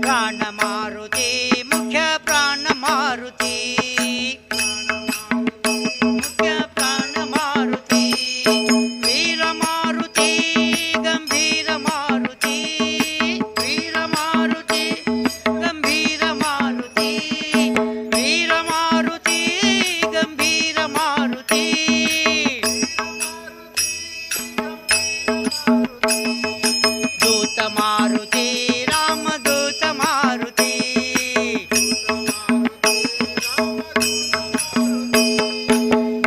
Speaker 1: प्राण मारुति मुख्य प्राण मारुति मुख्य प्राण मारुति वीर मारुति गंभीर मारुति वीर मारुति गंभीर मारुति वीर मारुति गंभीर मारुति दूत मारुति राम दूत मारुति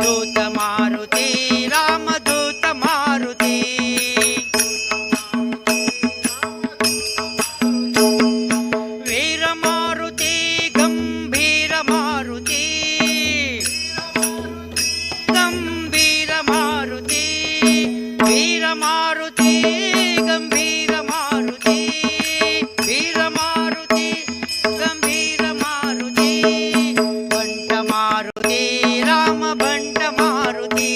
Speaker 1: दूत मारुति राम दूत मारुति वीर मारुति गंभीर मारुति गंभीर मारुति वीर मारुति गंभीर मारुति वीर मारुति गंभीर मारुति भंट मारुति राम भंट मारुति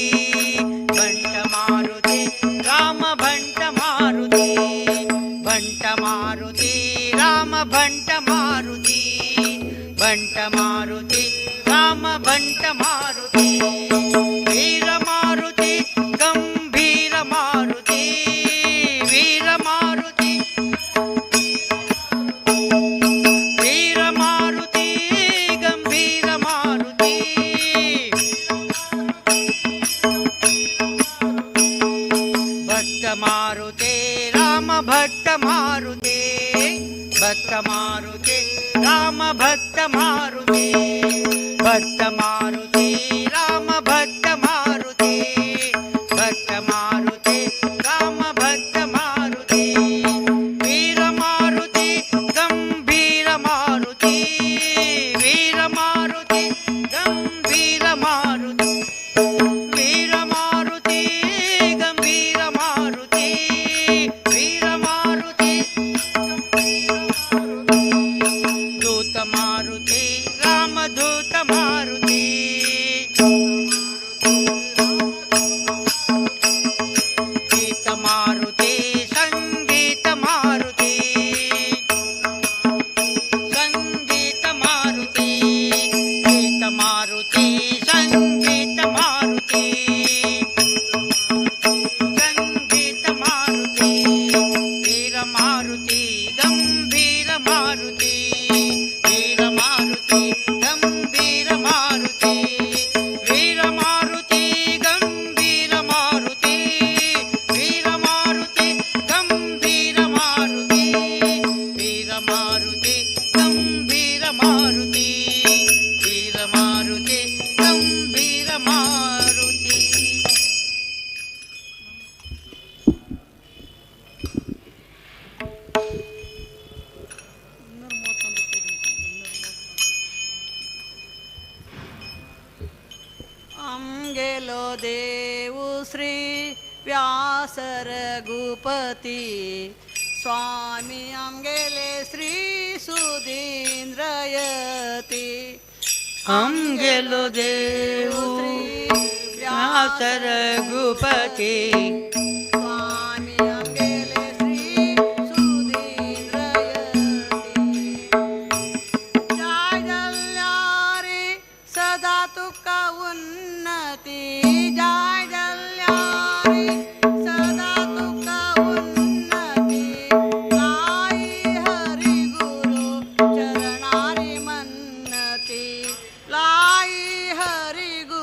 Speaker 1: भंट मारुति राम भंट मारुति भंट मारुति राम भंट मारुति भंट मारुति राम भंट मारुति वीर मारुति गंभीर मारुति वीर मारुति वीर मारुति गंभीर मारुति भक्त मारुति राम भक्त मारुति भक्त मारुति राम भक्त मारुति भक्त मारुति राम भक्त मारुति भक्त मारुति राम भक्त मारुति वीर मारुति गंभीर मारुति वीर मारुति गंभीर मारुति वीर मारुति गंभीर मारुति वीर मारुति दूत मारुति राम दूत मारुति गीत मारुति संगीत मारुति संगीत मारुति गीत मारुति संगीत मारुति संगीत मारुति वीर मारुति गंभीर मारुति वीर मारुति गंभीर मारुति वीर मारुति गंभीर मारुति वीर मारुति गंभीर मारुति वीर मारुति गंभीर मारुति वीर मारुति गंभीर मारुति
Speaker 2: गेलो देवु श्री व्यास रघुपति स्वामी गेले श्री सुधींद्रयति
Speaker 1: गेलो देवु व्यास रघुपति
Speaker 2: स्वामी गेले श्री सुधींद्रयति जय जल्यारी सदा तुका उन्नति जय जल्यारी सदा तुका उन्नति लाई हरि गुरु चरणारी मन्नति लाई हरि गुरु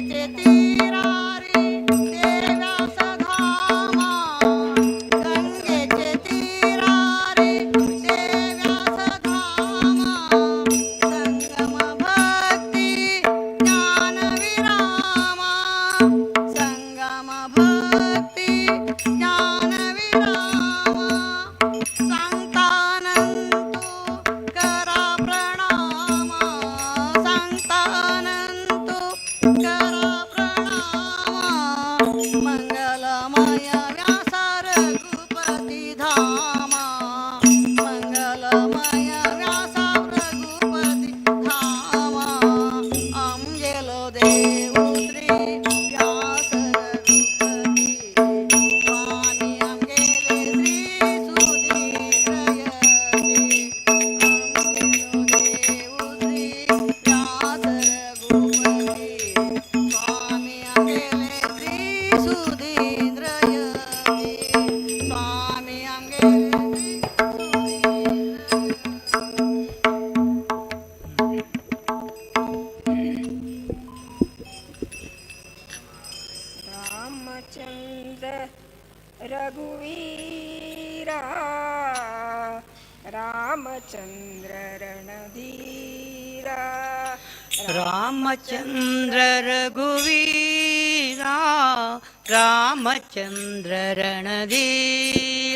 Speaker 2: गंगेचे तीरारी ते व्यासधामा गंगेचे तीरारी ते व्यासधामा संगम भक्ती ज्ञानविरामा संगम भक्ती ज्ञानविरामा संतानंतु करा प्रणामा संतानंतु करा प्रणामा मंगलमय व्यास रघुपती धामा मंगलमय व्यास रघुपती धामा अंगेलो देव श्री व्यास रघुपती स्वामी अंगेले श्री सुधीरयते अंगेलो देव श्री व्यास रघुपती स्वामी अंगेले श्री सुधींद्रयते स्वामी अंगेले श्री
Speaker 4: रामचंद्र रघुवीरा रामचंद्र रणधीरा
Speaker 1: रामचंद्र रघुवीरा रामचंद्र रणधीरा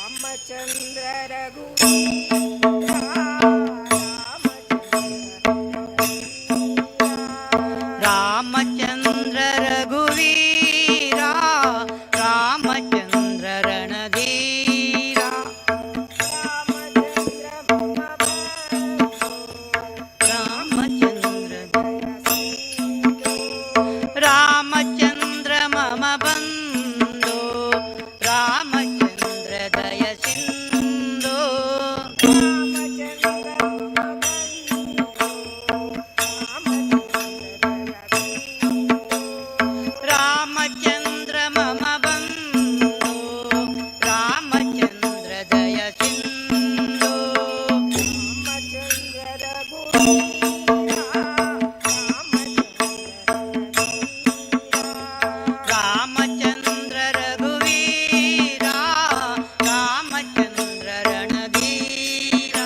Speaker 4: रामचंद्र रघुवीरा
Speaker 1: रामचंद्र रघुवीरा रामचंद्र रणधीरा रामचंद्र मम बंधो रामचंद्र दय सिंधो रामचंद्र मम बंधो रामचंद्र दय सिंधो रामचंद्र रघुवीरा रामचंद्र रणधीरा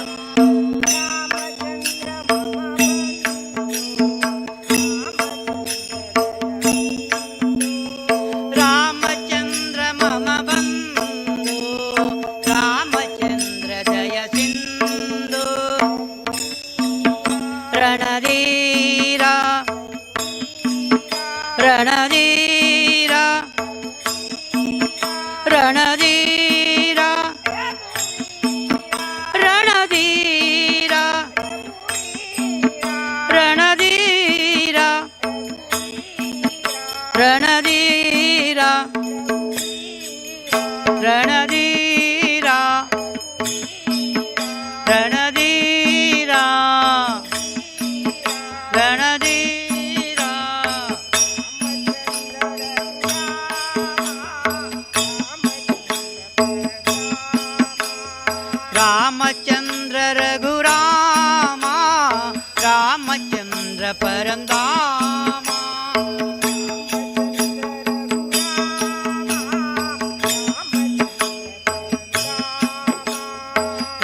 Speaker 1: रामचंद्र मम बंधो रामचंद्र दय सिंधो रणधीरा रणधीरा रणधीरा रणधीरा रणधीरा रणधीरा रणधीरा रणधीरा रणधीरा रामचंद्र रघुरामा रामचंद्र परंदामा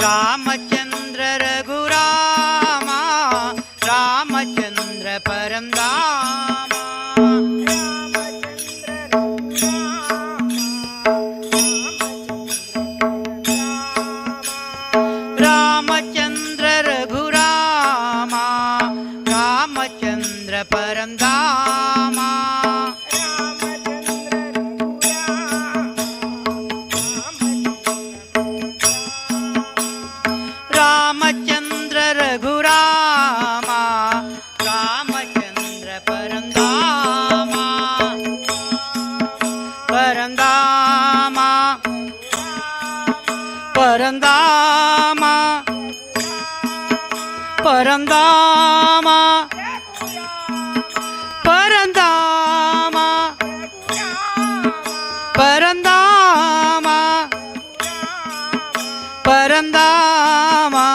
Speaker 1: रामचंद्र रघुरामा रामचंद्र परंदामा रामचंद्र रघुरामा रामचंद्र परंदामा रामचंद्र रघुरामा रामचंद्र परंदामा परंदामा परंदामा परंदामा परंदामा परंदामा परंदामा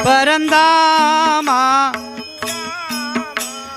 Speaker 1: परंदामा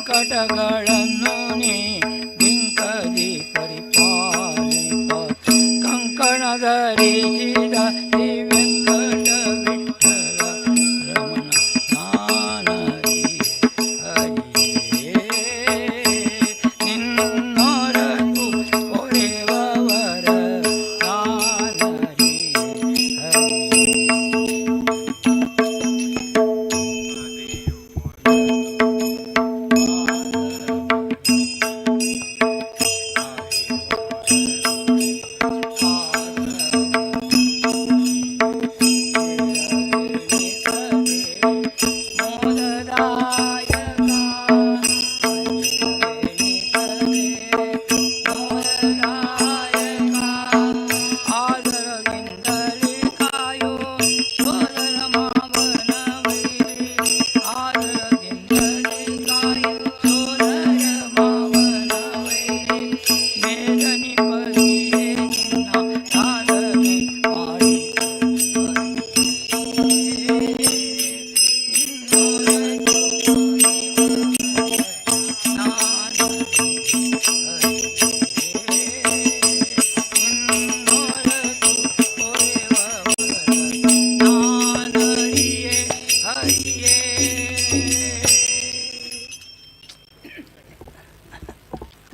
Speaker 1: ಸಂಕಟಗಳನ್ನು ನೀ ಬಿಂಕದಿ ಪರಿಪಾಲಿಪ ಕಂಕಣ ಧರಿಸಿದ ಶ್ರೀ ವೆಂಕಟ ವಿಠಲ ರಮಣ ನಾನರಿಯೆ ಹರಿಯೇ ನಿನ್ನೊರತು ಕೊರೆವವರ ನಾನರಿಯೆ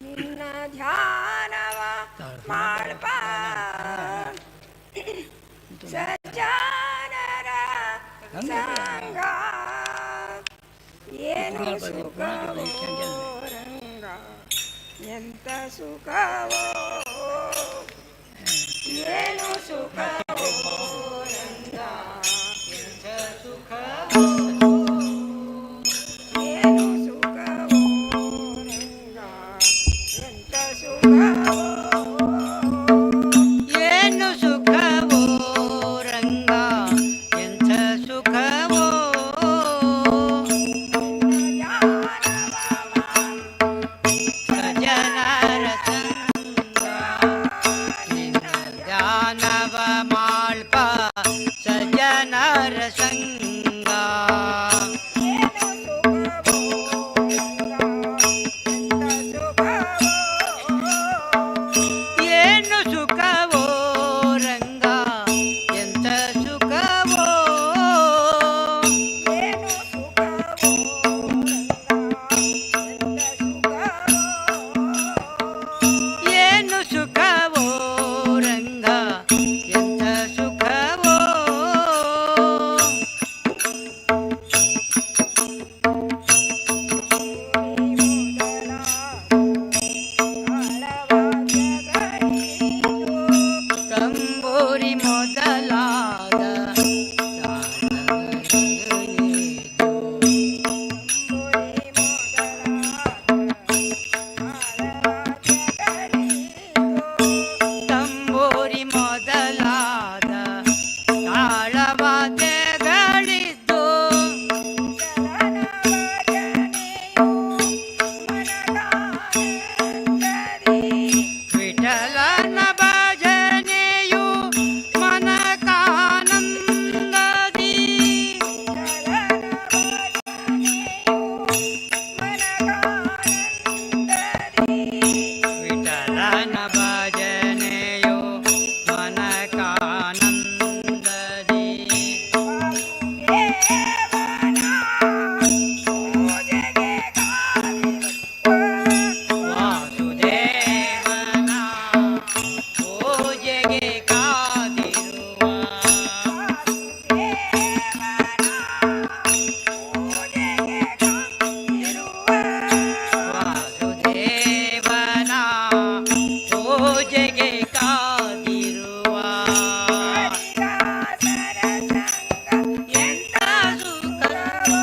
Speaker 4: ನಿನ್ನ ಧ್ಯಾನವ ಮಾಡ್ಪ ಸಜ್ಜನರ ಸಂಗ ಏನು ಸುಖವೋ ರಂಗ ಎಂತ ಸುಖವೋ ಏನು ಸುಖವೋ ರಂಗ ಎಂತ ಸುಖವೋ ಏನು ಸುಖವೋ ರಂಗ ಎಂತ ಸುಖವೋ
Speaker 1: ಏನು ಸುಖವೋ ರಂಗ ಎಂಥ ಸುಖವೋ ಸಜ್ಜನರ ಸಂಗ ಪೂಜೆಗೆ ಕಾದಿರುವ
Speaker 4: ಹರಿದಾಸರ ಸಂಗ ಎಂಥ ಸುಖವೋ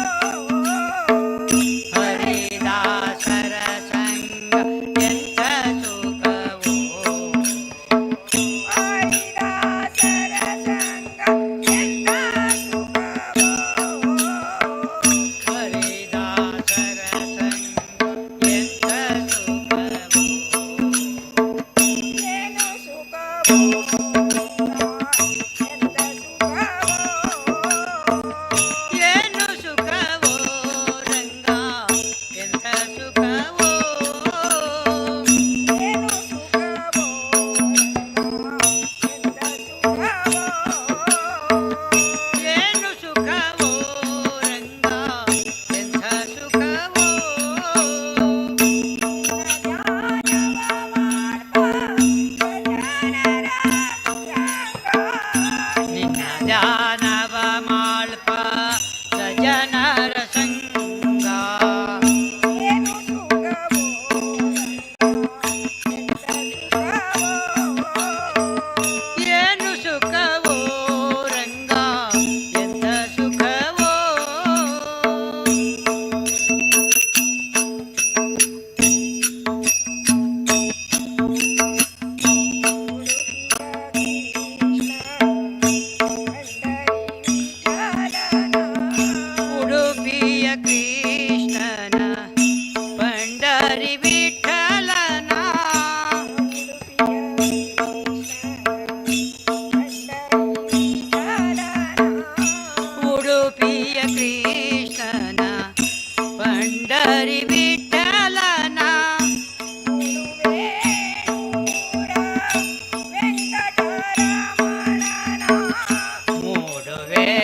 Speaker 1: ಹರಿದಾಸರ ಸಂಗ ಎಂಥ ಸುಖವೋ
Speaker 4: ಹರಿದಾಸರ ಸಂಗ ಎಂಥ ಸುಖವೋ
Speaker 1: ಹರಿದಾಸರ ಸಂಗ ಎಂಥ ಸುಖವೋ
Speaker 4: ಏನು ಸುಖವೋ ಎಂಥ ಸುಖವೋ
Speaker 1: ಏನು ಸುಖವೋ ರಂಗ ಎಂಥ ಸುಖವೋ
Speaker 4: ಏನು ಸುಖವೋ ಎಂಥ ಸುಖವೋ
Speaker 1: ಏನು ಸುಖವೋ ರಂಗ ಎಂಥ ಸುಖವೋ ನಿನ್ನ ಧ್ಯಾನವ ಮಾಳ್ಪ ಸಜನರ ಸಂಗ ಏನು ಸುಖವೋ ರಂಗ ಎಂಥ ಸುಖವೋ ಉಡುಪಿಯ ಕೃಷ್ಣನ ಪಂಡರಿ ವಿಠಲನ ಉಡುಪಿಯ ಕೃಷ್ಣನ ಪಂಡರಿ ವಿಠಲನ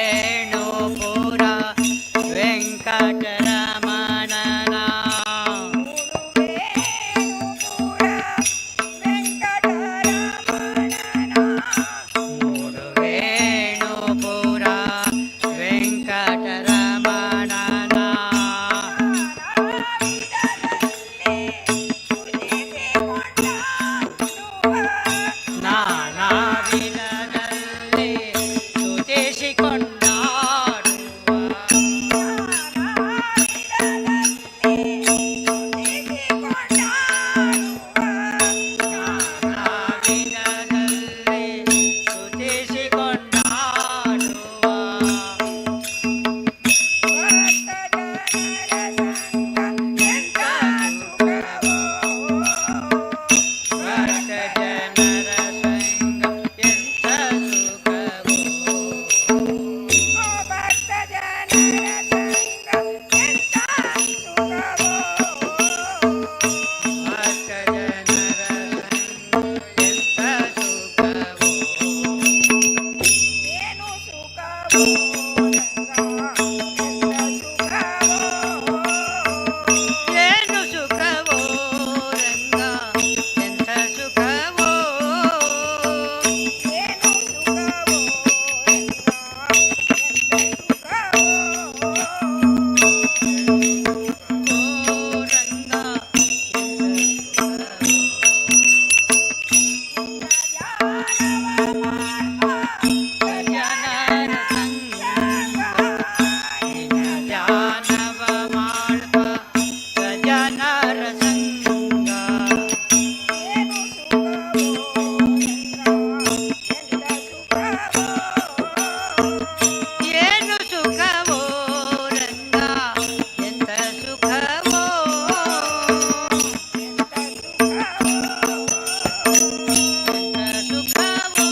Speaker 1: ಮೂಡುವೇಣುಪುರ ವೆಂಕಟರಮಣನ ಮೂಡುವೇಣುಪುರ ವೆಂಕಟರಮಣನ ನಾನಾ ವಿಧದಲ್ಲಿ ಸ್ತುತಿಸಿಕೊಂಡಾಡುವ ನಾನಾ ವಿಧದಲ್ಲಿ ಸ್ತುತಿಸಿಕೊಂಡಾಡುವ ಭಕ್ತ ಜನರ ಸಂಗ ಎಂಥ ಸುಖವೋ ಭಕ್ತ ಜನರ ಸಂಗ ಎಂಥ ಸುಖವೋ ಏನು ಸುಖವೋ ರಂಗ ಎಂಥ ಸುಖವೋ ಓ ರಂಗ ಜನರ ಸಂಗ ನಿನ್ನ ಧ್ಯಾನವ ಮಾಡ್ಪ ಜನರ ಸಂಗ ಏನು ಸುಖವೋ ರಂಗ ಎಂಥ ಸುಖವೋ ಎಂಥ ಸುಖವೋ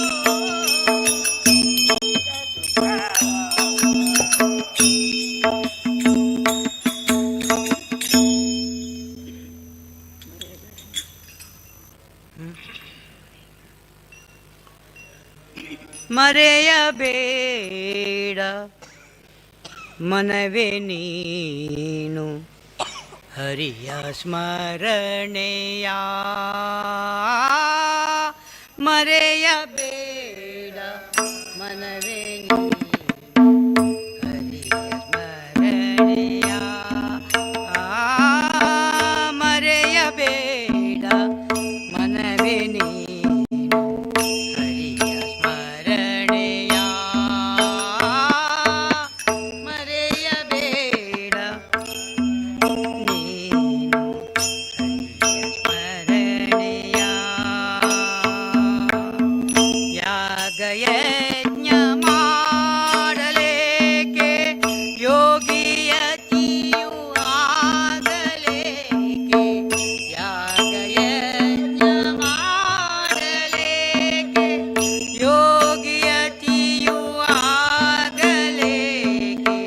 Speaker 1: ಮರೆಯಬೇಡ ಮನವೇ ನೀನು ಹರಿಯ ಸ್ಮರಣೆಯ ಮರೆಯಬೇಡ ಮನವೇ ನೀನು ಹರಿಯ ಸ್ಮರಣೆಯ ಮರೆಯಬೇಡ ಮನವೇ ನೀನು ಯಾಗಯಜ್ಞ ಮಾಡಲೇಕೆ ಯೋಗಿಯತಿಯು ಆಗಲೇಕೆ ಯಾಗಯಜ್ಞ ಮಾಡಲೇಕೆ ಯೋಗಿಯತಿಯು ಆಗಲೇಕೆ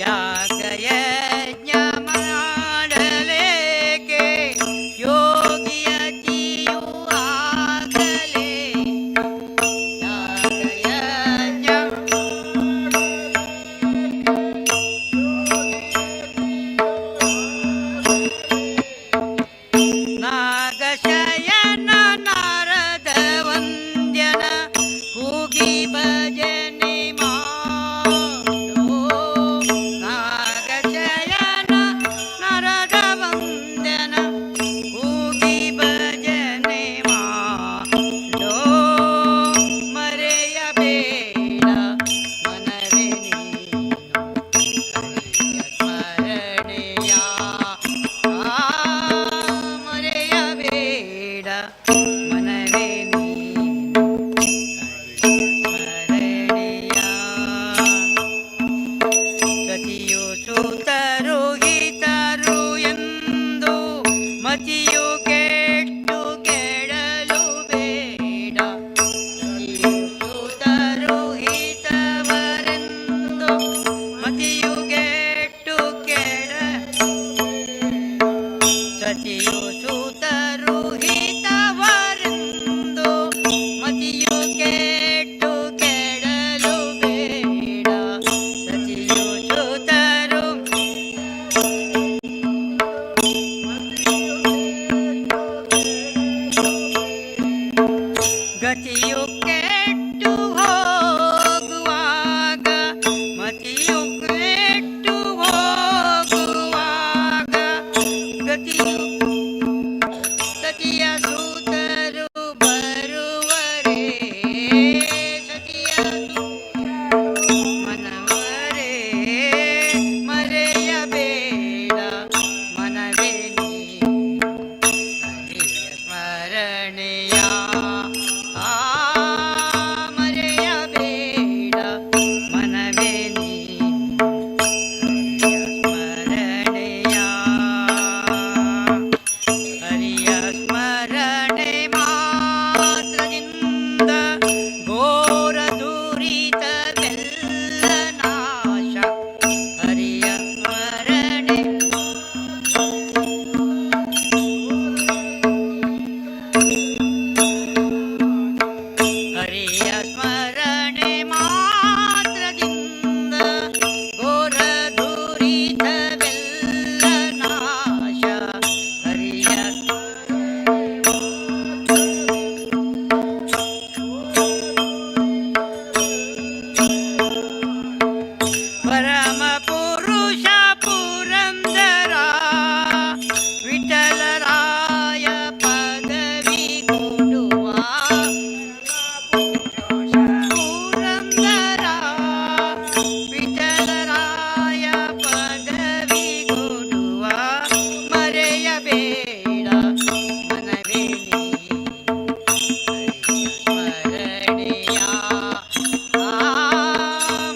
Speaker 1: ಯಾಗಯಜ್ಞ ಮಾಡಲೇಕೆ ಯೋಗಿಯತಿಯು ಆಗಲೇಕೆ ಯಾಗಯಜ್ಞ ನಾಗಶಯನ ನಾರದ ವಂದ್ಯನ ಕೂಗಿ ಭಜನೆ ಮಾಡೋ ನಾಗಶಯನ ನಾರದ ವಂದ್ಯನ ಕೂಗಿ ಭಜನೆ ಮಾಡೋ ಮರೆಯಬೇಡ ಮನವೇ ನೀನು ಹರಿಯ ಸ್ಮರಣೆಯ ಮರೆಯಬೇಡ ಮನವೇ ನೀನು ಹರಿಯ ಸ್ಮರಣೆಯ ಸತಿಯು ಸೂತರು ಹಿತರು ಎಂದು ಮತಿಯು ಕೆಟ್ಟು ಕೆಡಲು ಬೇಡ ಸತಿಯು ಸೂತರು ಹಿತವರೆಂದು ಮತಿಯು ಕೆಟ್ಟು ಕೆಡ ಸತಿಯು ಸೂತರು ಹಿತವರೆಂದು ಮತಿಯು ಕೆಟ್ಟು ಕೆಡಲು ಬೇಡ ಸತಿಯು ಸೂತರು ಗತಿಯು ಕೆಟ್ಟು ಹೋಗುವಾಗ ಮತಿಯು ಕೆಟ್ಟು ಹೋಗುವಾಗ ಗತಿಯು ಸತಿಯ ಸೂತರು ಬರುವರೇ ಸತಿಯ ಮನವರೇ ಮರೆಯಬೇಡ ಮನವೇ ನೀನು ಹರಿಯ ಸ್ಮರಣೆಯ ಮರೆಯಬೇಡ ಮನವೇ ನೀನು ಹರಿಯ ಸ್ಮರಣೆಯ ಹರಿಯ ಸ್ಮರಣೆ ಮಾತ್ರದಿಂದ ಘೋರ ದುರಿತವೆಲ್ಲ ನಾಶ ಹರಿಯ ಸ್ಮರಣೆ ಹರಿಯ ಸ್ಮರಣೆ ಮಾತ್ರದಿಂದ ಘೋರ ದುರಿತವೆಲ್ಲ ನಾಶ ಹರಿಯ ಪರಮ ಪುರುಷ ಪುರಂದರ ವಿಠಲರಾಯ ಪದವಿ ಕೊಡುವ ಪುರಂದರ ವಿಠಲರಾಯ ಪದವಿ ಕೊಡುವ ಮರೆಯಬೇಡ ಮನವೇ ನೀನು ಹರಿಯ ಸ್ಮರಣೆಯ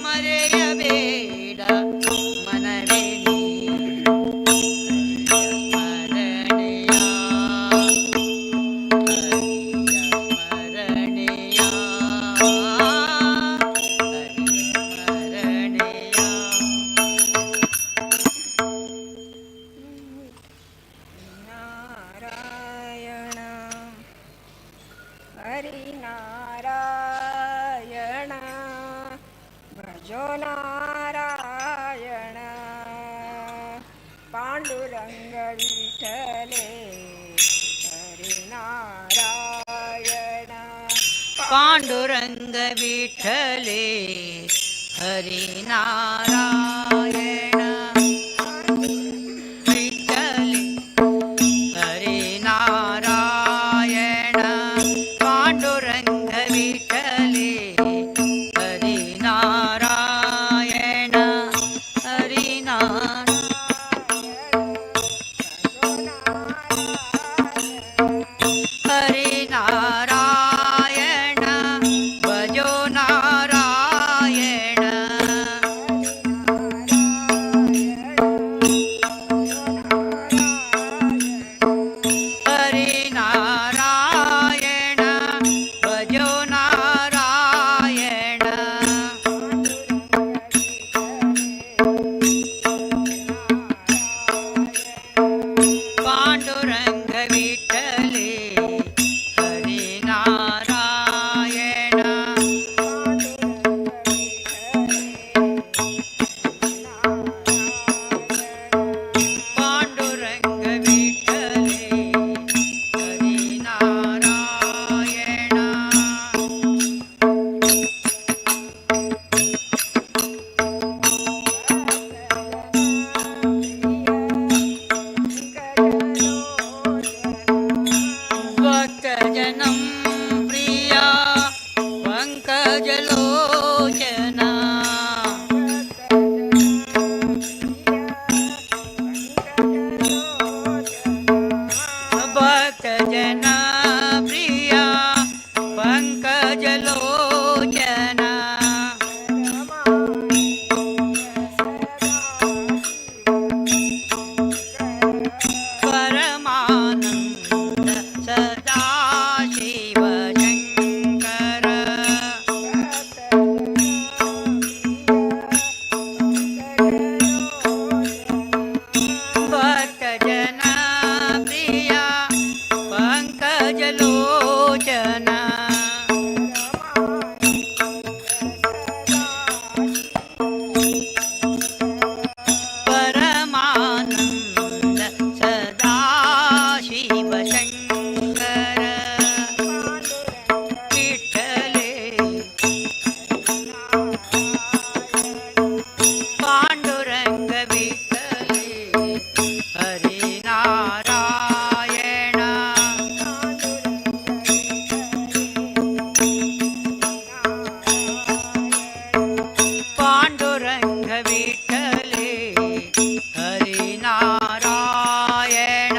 Speaker 1: ಮರೆಯಬೇಡ ಮನವೇ ನೀನು ಹರಿಯ ಸ್ಮರಣೆಯ ಹರಿಯ
Speaker 4: ನಾರಾಯಣ ಹರಿನಾರಾಯಣ ಭಜೋ ನಾರಾಯಣ ಪಾಂಡುರಂಗ ವಿಠಲೆ ಹರಿನಾರಾಯಣ
Speaker 1: ಪಾಂಡುರಂಗ ವಿಠಲೆ ಹರಿನಾರಾಯಣ ವಿಠಲೆ ಹರಿನಾರಾಯಣ ಪಾಂಡುರಂಗ ವಿಠಲೆ ಹರಿನಾರಾಯಣ ಹರಿನಾರಾಯಣ ಹರಿನಾರಾಯಣ ಭಜೋ पंकजलोचना भक्तजना प्रिया पंकजलोचना परमानंद सदा शिव शंकर भक्तजना प्रिया पंकजलोचना परमानंद सदा शिव शंकर विठ्ठले पांडुरंग विठ्ठले हरिनारायण पांडुरंग विठ्ठले हरिनारायण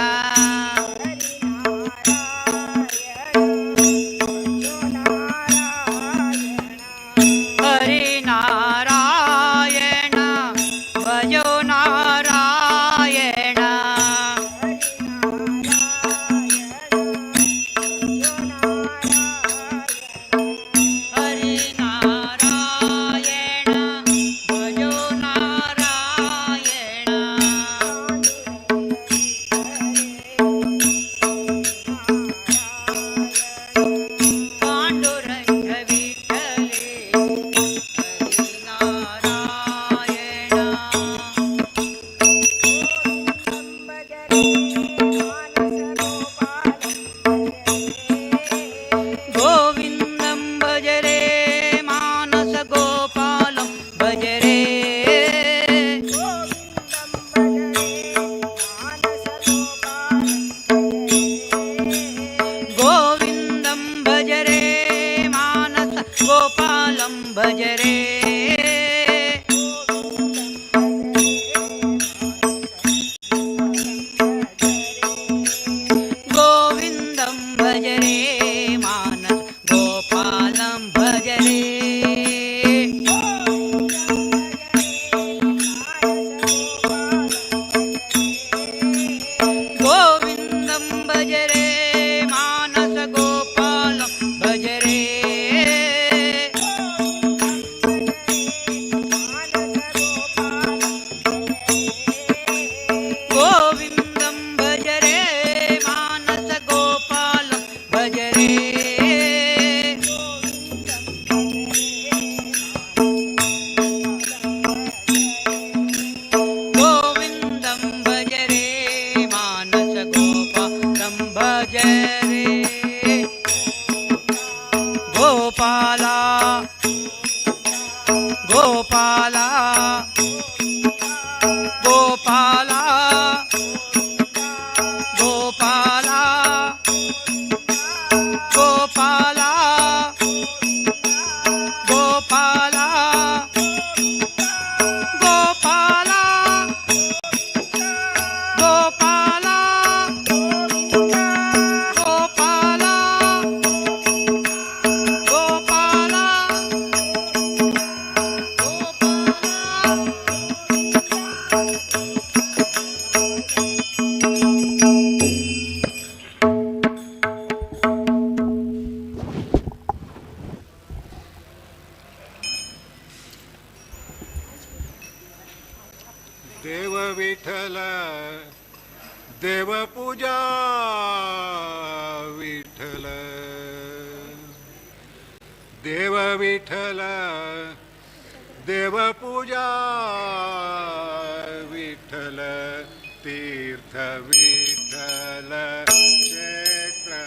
Speaker 1: हरिनारायण भजो नारायण हरिनारायण भजो नारायण पांडुरंग विठ्ठले हरिनारायण गोविंदं भजरे मानस गोपालं भजरे गोविंदं भजरे मानस गोपालं भजरे गोविंदं भजरे मानस गोपालं भजरे गोविंदं भजरे मानस गोपालं भजरे गोविंदं भजरे मानस गोपालं भजरे गोविंदं भजरे मानस गोपालं भजरे गोपाला गोपाला गोपाला गोपाला गोपाला गोपाला गोपाला गोपाला गोपाला गोपाला
Speaker 3: देव विठ्ठल देवपूजा विठ्ठल देव विठ्ठल देवपूजा विठ्ठल तीर्थ विठ्ठल क्षेत्र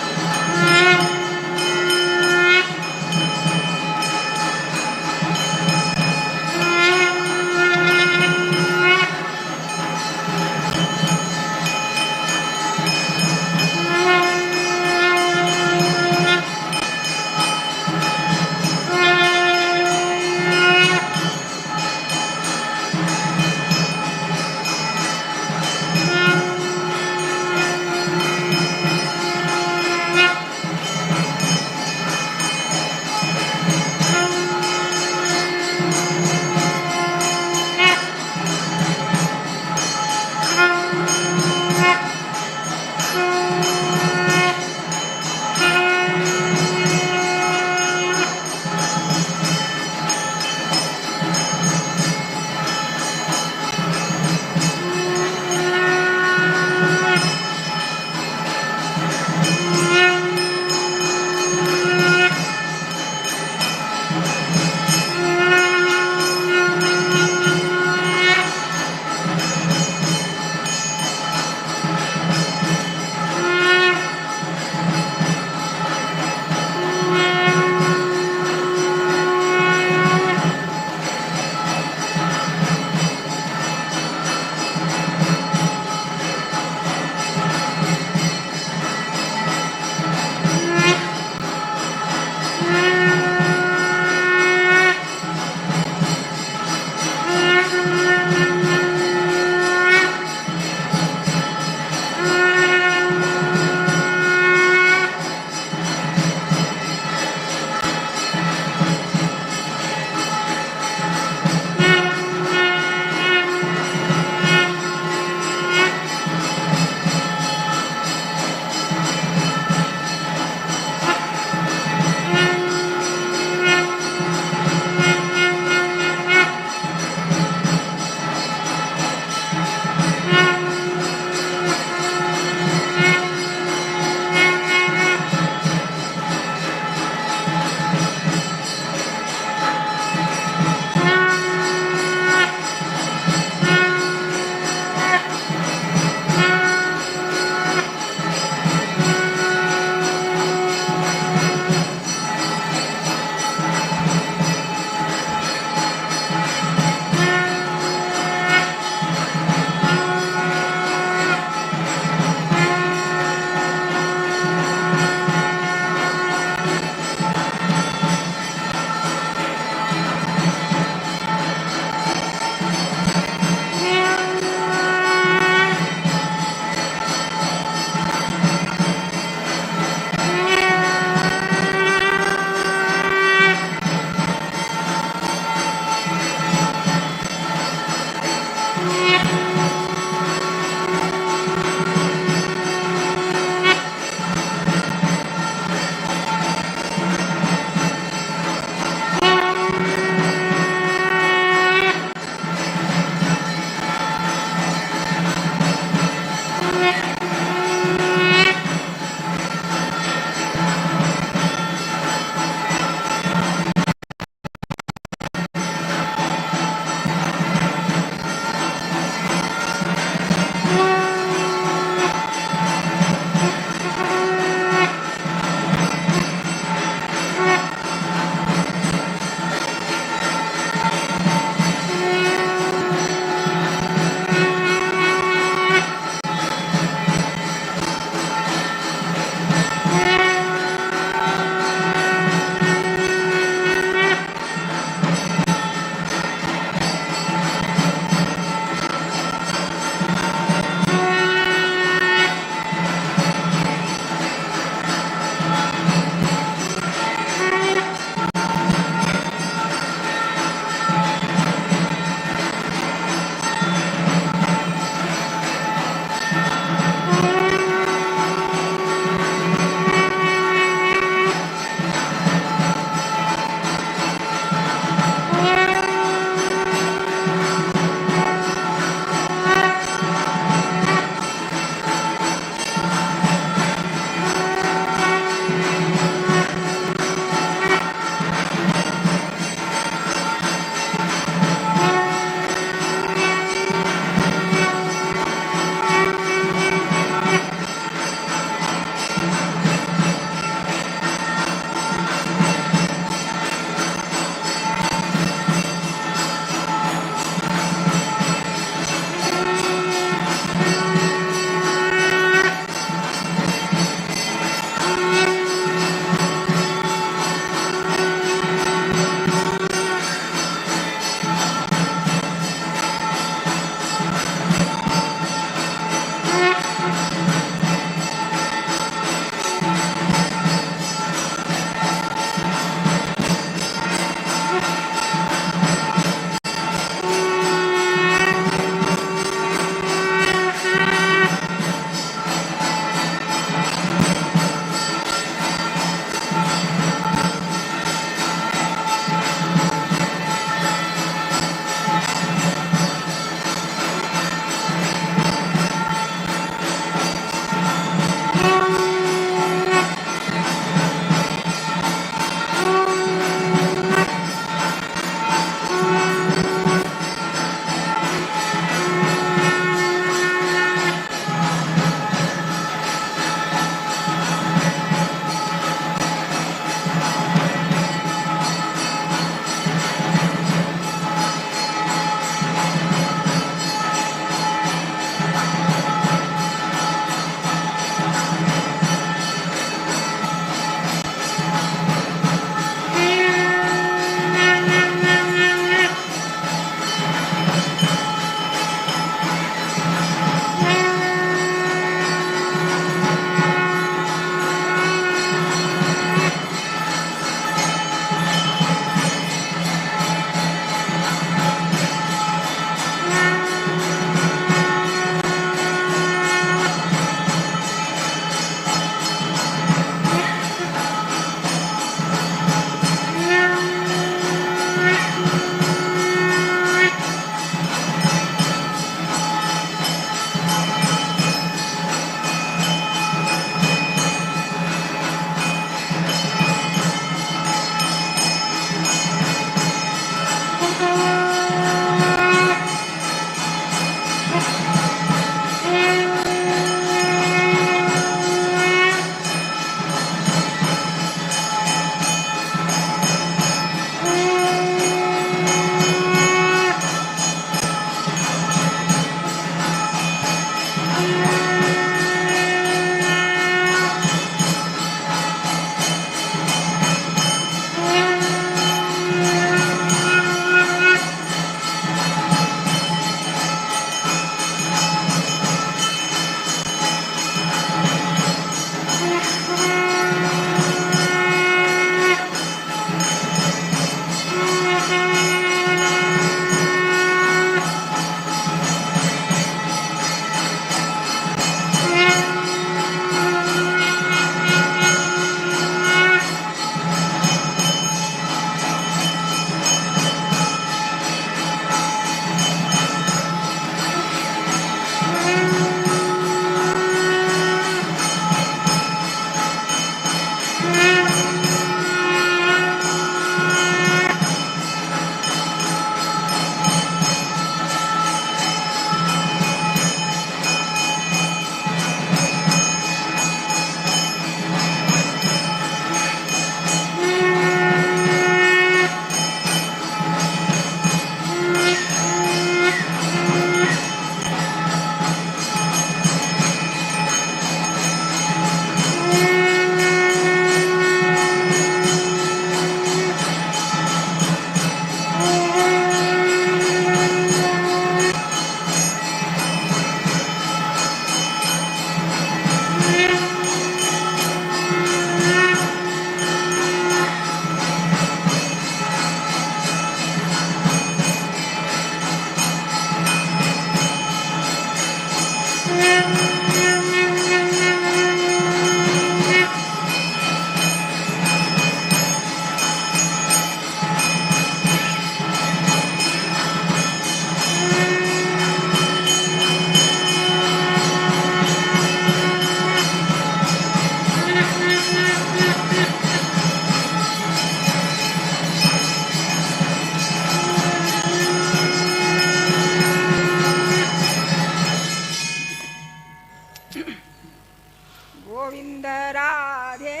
Speaker 4: गोविंद राधे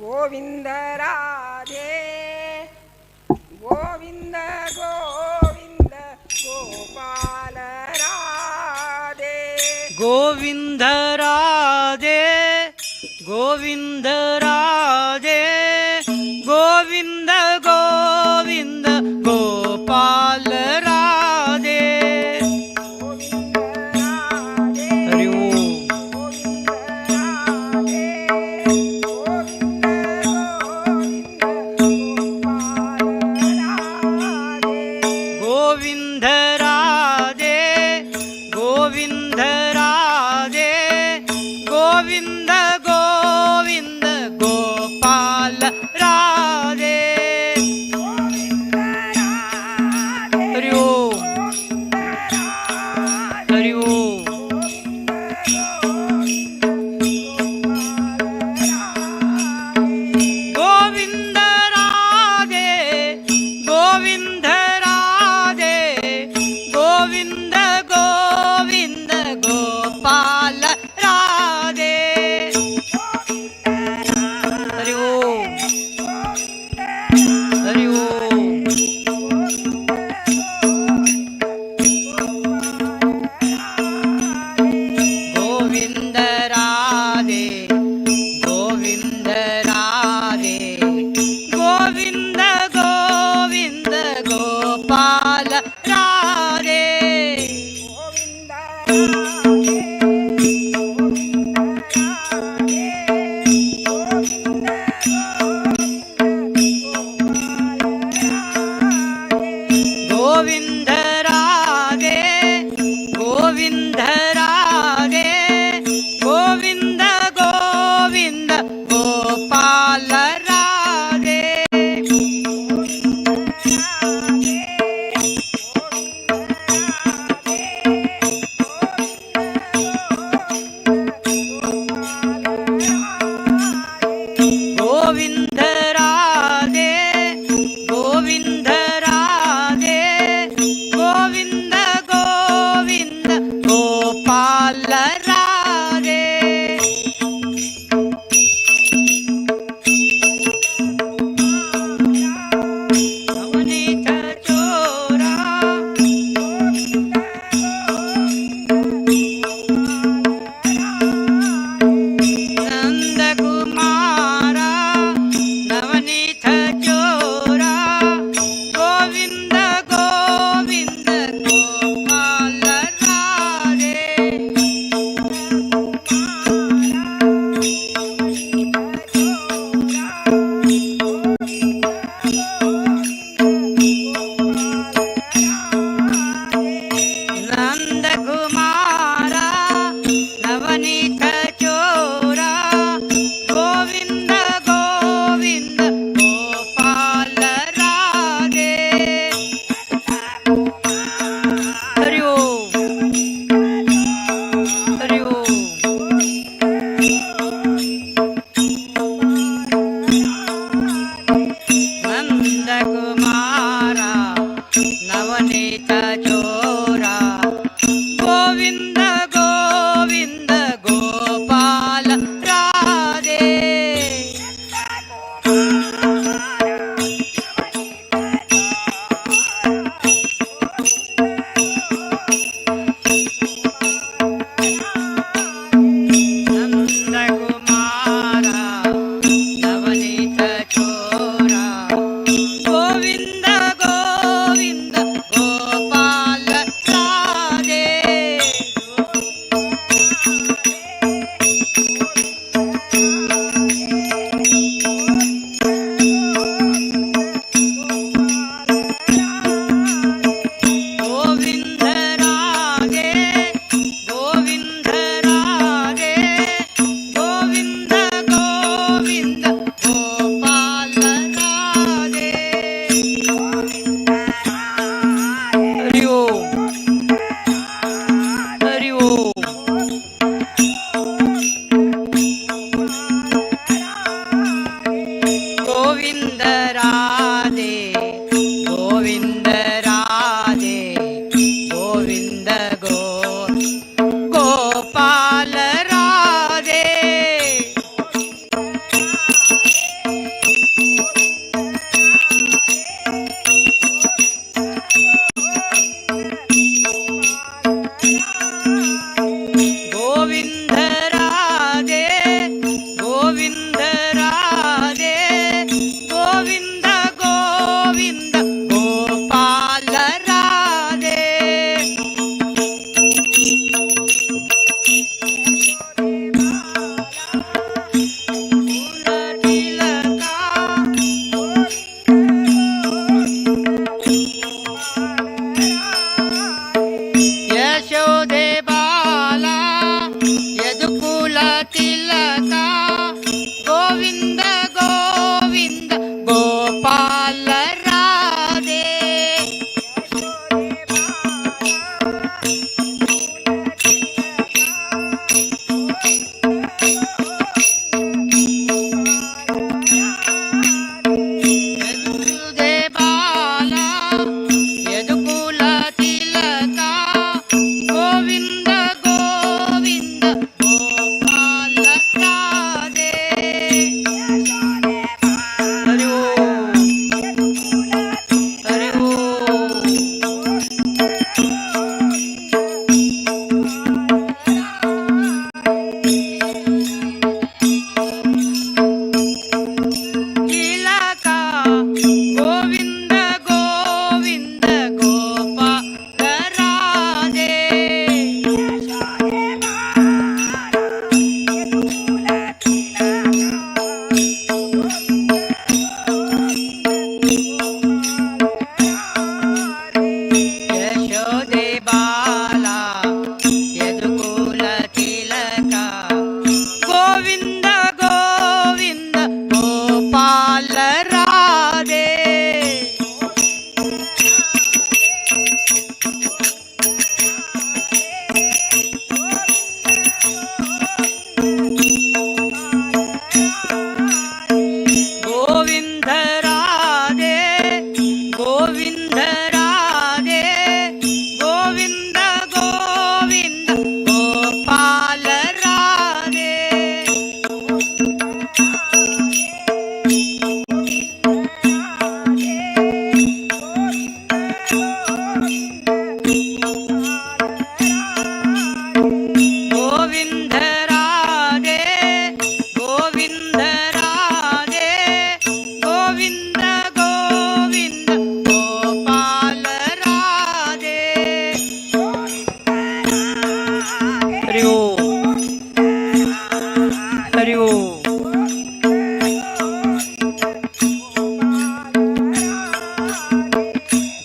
Speaker 4: गोविंद राधे गोविंद गोविंद गोपाल राधे
Speaker 1: गोविंद राधे गोविंद राधे गोविंद गोविंद गोपाल राधे
Speaker 4: गोविंद राधे
Speaker 1: हरि ओम
Speaker 4: गोविंद राधे गोविंद राधे
Speaker 1: गोविंद राधे गोविंद गोविंद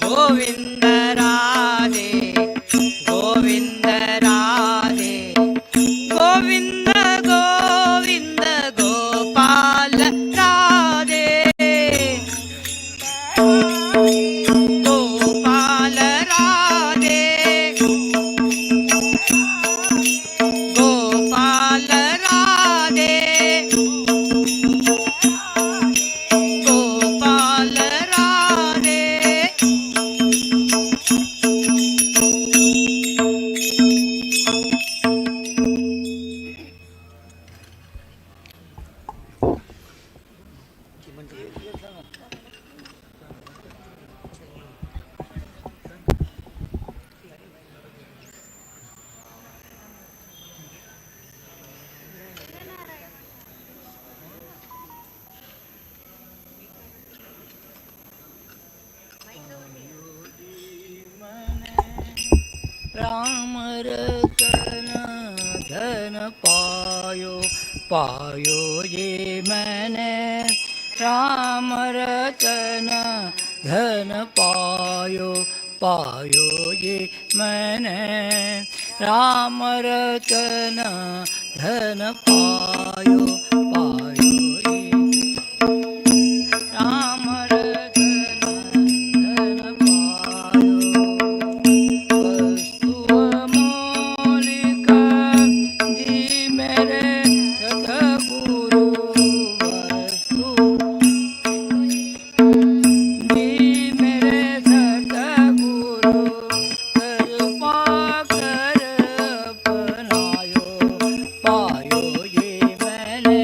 Speaker 4: गोविंद राधे गोविंद राधे गोविंद गोविंद गोपाल राधे गोपाल राधे गोपाल राधे गोपाल राधे राम रतन धन पायो पायो ये मैंने राम रतन धन पायो पायो ये मैंने राम रतन धन पायो पायो ये राम रतन धन पायो वस्तु अमोलिक दी मेरे सतगुरु वस्तु दी मेरे सतगुरु कृपा कर अपनायो पायो ये मैंने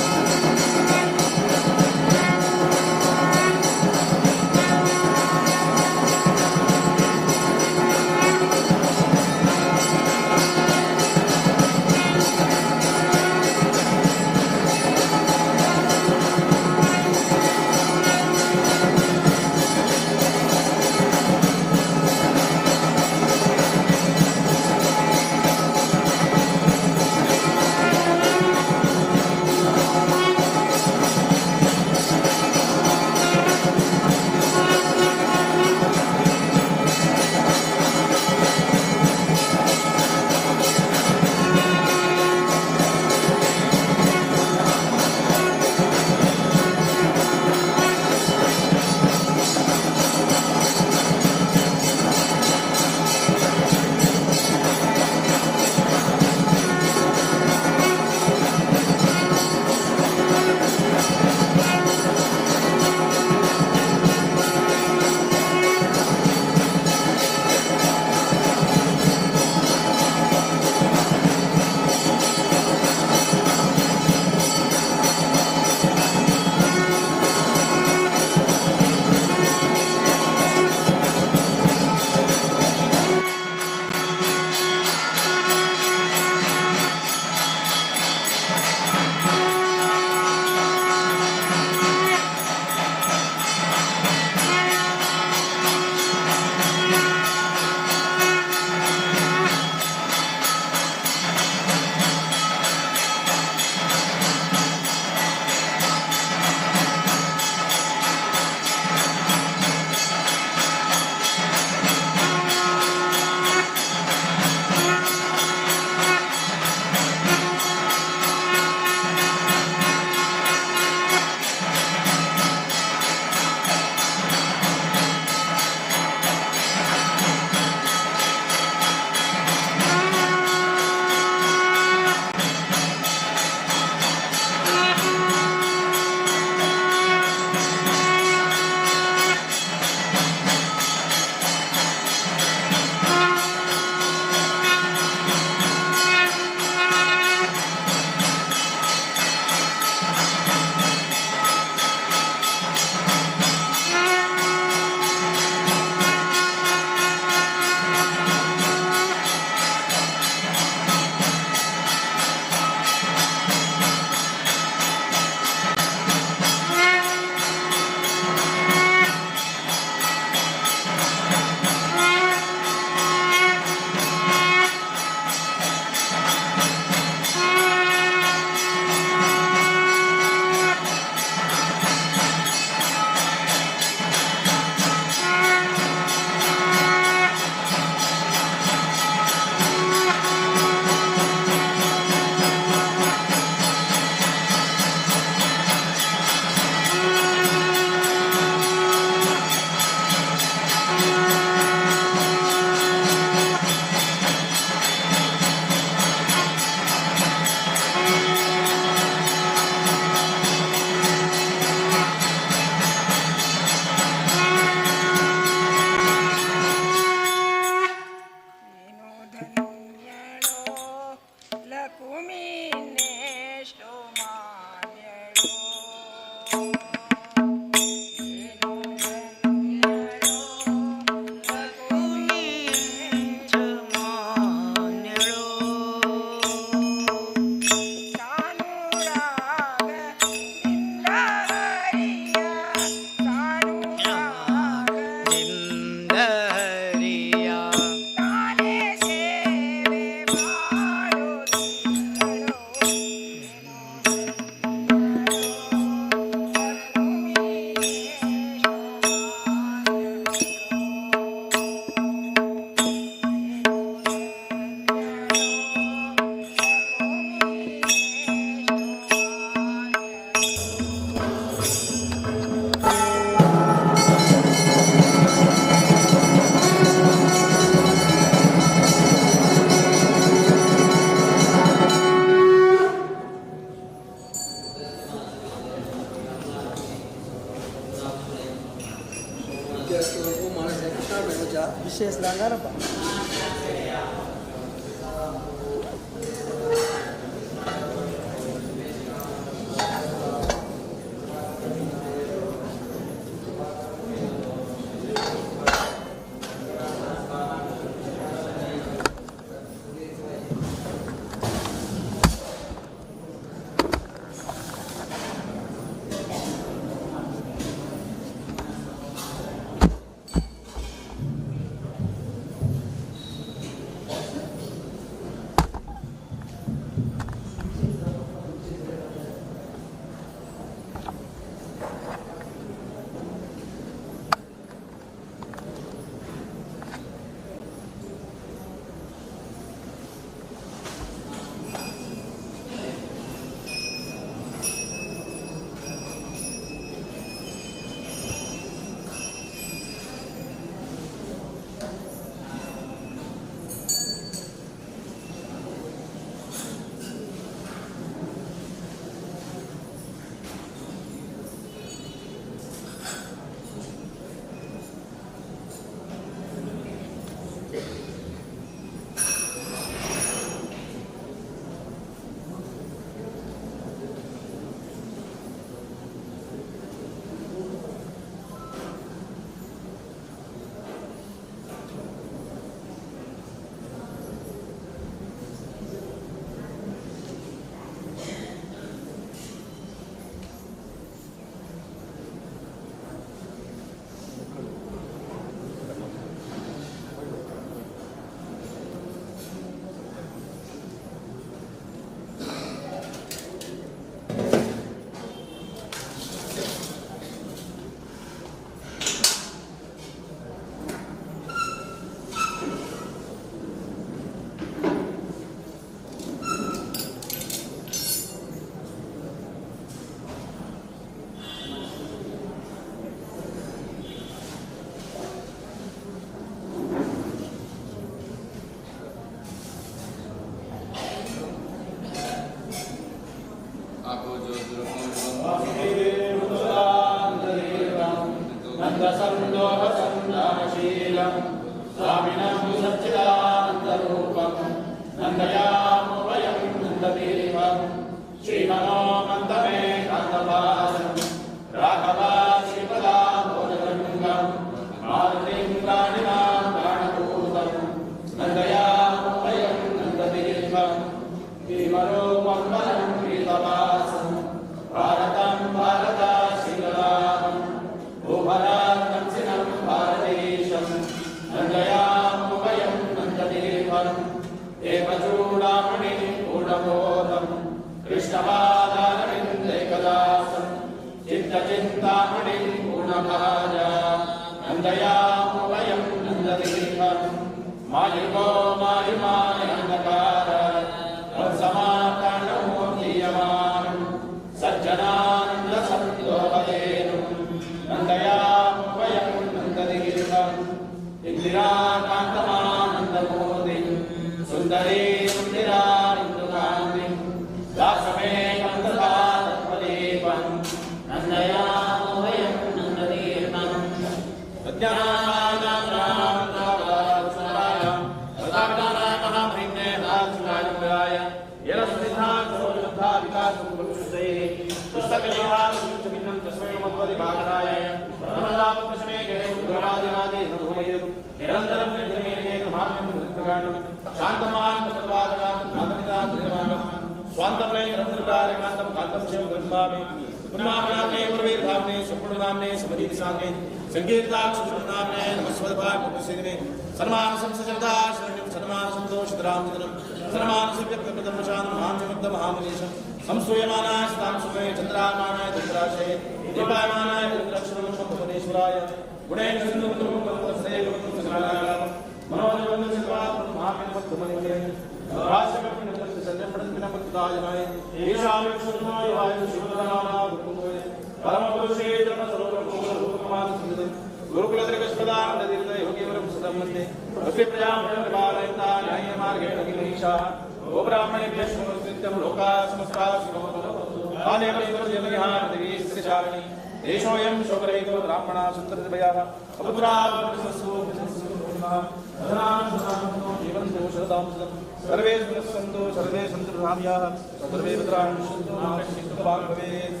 Speaker 5: सर्वे सन्तु सर्वे सन्तु राम्याः सर्वे भद्राणि पश्यन्तु मा कश्चित् दुःखभाग् भवेत्।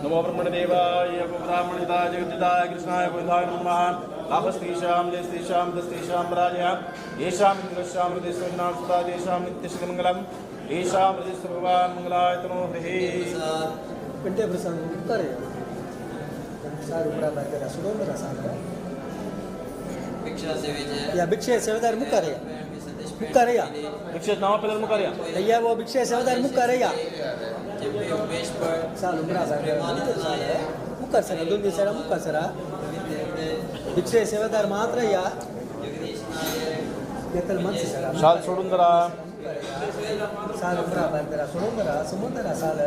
Speaker 5: नमो ब्रह्मणदेवाय ब्राह्मणिताय जगद्दिताय कृष्णाय गोविन्दाय नमः। लाभस्तेषां जयस्तेषां दस्तेषां पराजयां येषां इन्द्रस्यां हृदयस्वजनां सुता तेषां नित्यश्रीमङ्गलं येषां हृदयस्य भगवान् मङ्गलाय तनो हृहे।
Speaker 6: पिंटे प्रसंग करे सारू बराबर करा सुनो मेरा सारा
Speaker 2: भिक्षा सेवे
Speaker 6: या भिक्षे सेवेदार मुख करे या
Speaker 5: भिक्षे नाव पेदल मुकार्या
Speaker 6: या वो भिक्षे सेवेदार मुख करे या
Speaker 2: उमेश पर
Speaker 6: सारू बराबर मुख कर सरा दोन दिवसाला मुख कर सरा भिक्षे सेवेदार मात्र या येतल मन सरा
Speaker 5: शाल सोडून जरा
Speaker 6: सारू बराबर करा सोडून जरा समुद्रा साल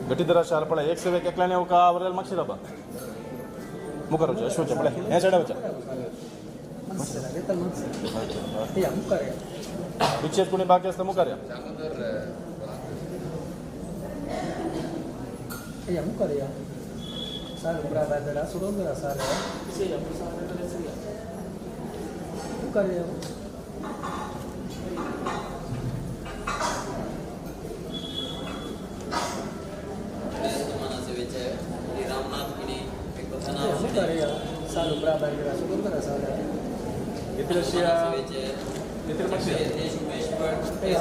Speaker 5: गटीधरा शाल पडा एक सेवेक एकल्याने का आवरेल मागशी दाबा मुकारोचा अश्वच्या पडा या चढावच्या
Speaker 6: मन सरा येतल मन सरा या मुख करे
Speaker 5: भिक्षेत कोणी बाकी असतं मुकार्या
Speaker 6: या मुख करे या सारू बराबर करा सोडून जरा साल मुख करे सालू बराबर करा सुगम करा साला
Speaker 5: येथील शिया येथील मक्षिया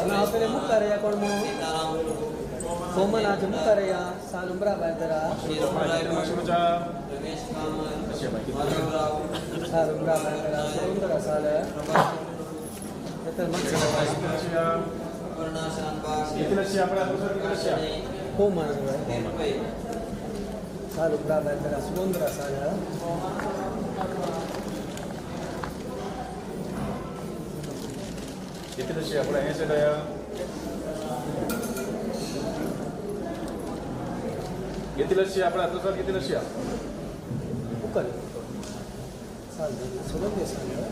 Speaker 6: ना आपले मुख करे या कोण मो सोमन आज मुख करे या सालू बराबर करा
Speaker 5: मक्षियाच्या
Speaker 6: सालू बराबर करा सुगम करा साला येतर मग
Speaker 5: येथील शिया आपल्या दुसऱ्या शिया
Speaker 6: हो मान सालू बराबर करा सुगम करा साला
Speaker 5: येथील शिया आपल्या हे सगळ्या येथील शिया आपल्या दुसऱ्या येथील शिया
Speaker 6: मुकर साल सुगम दे साला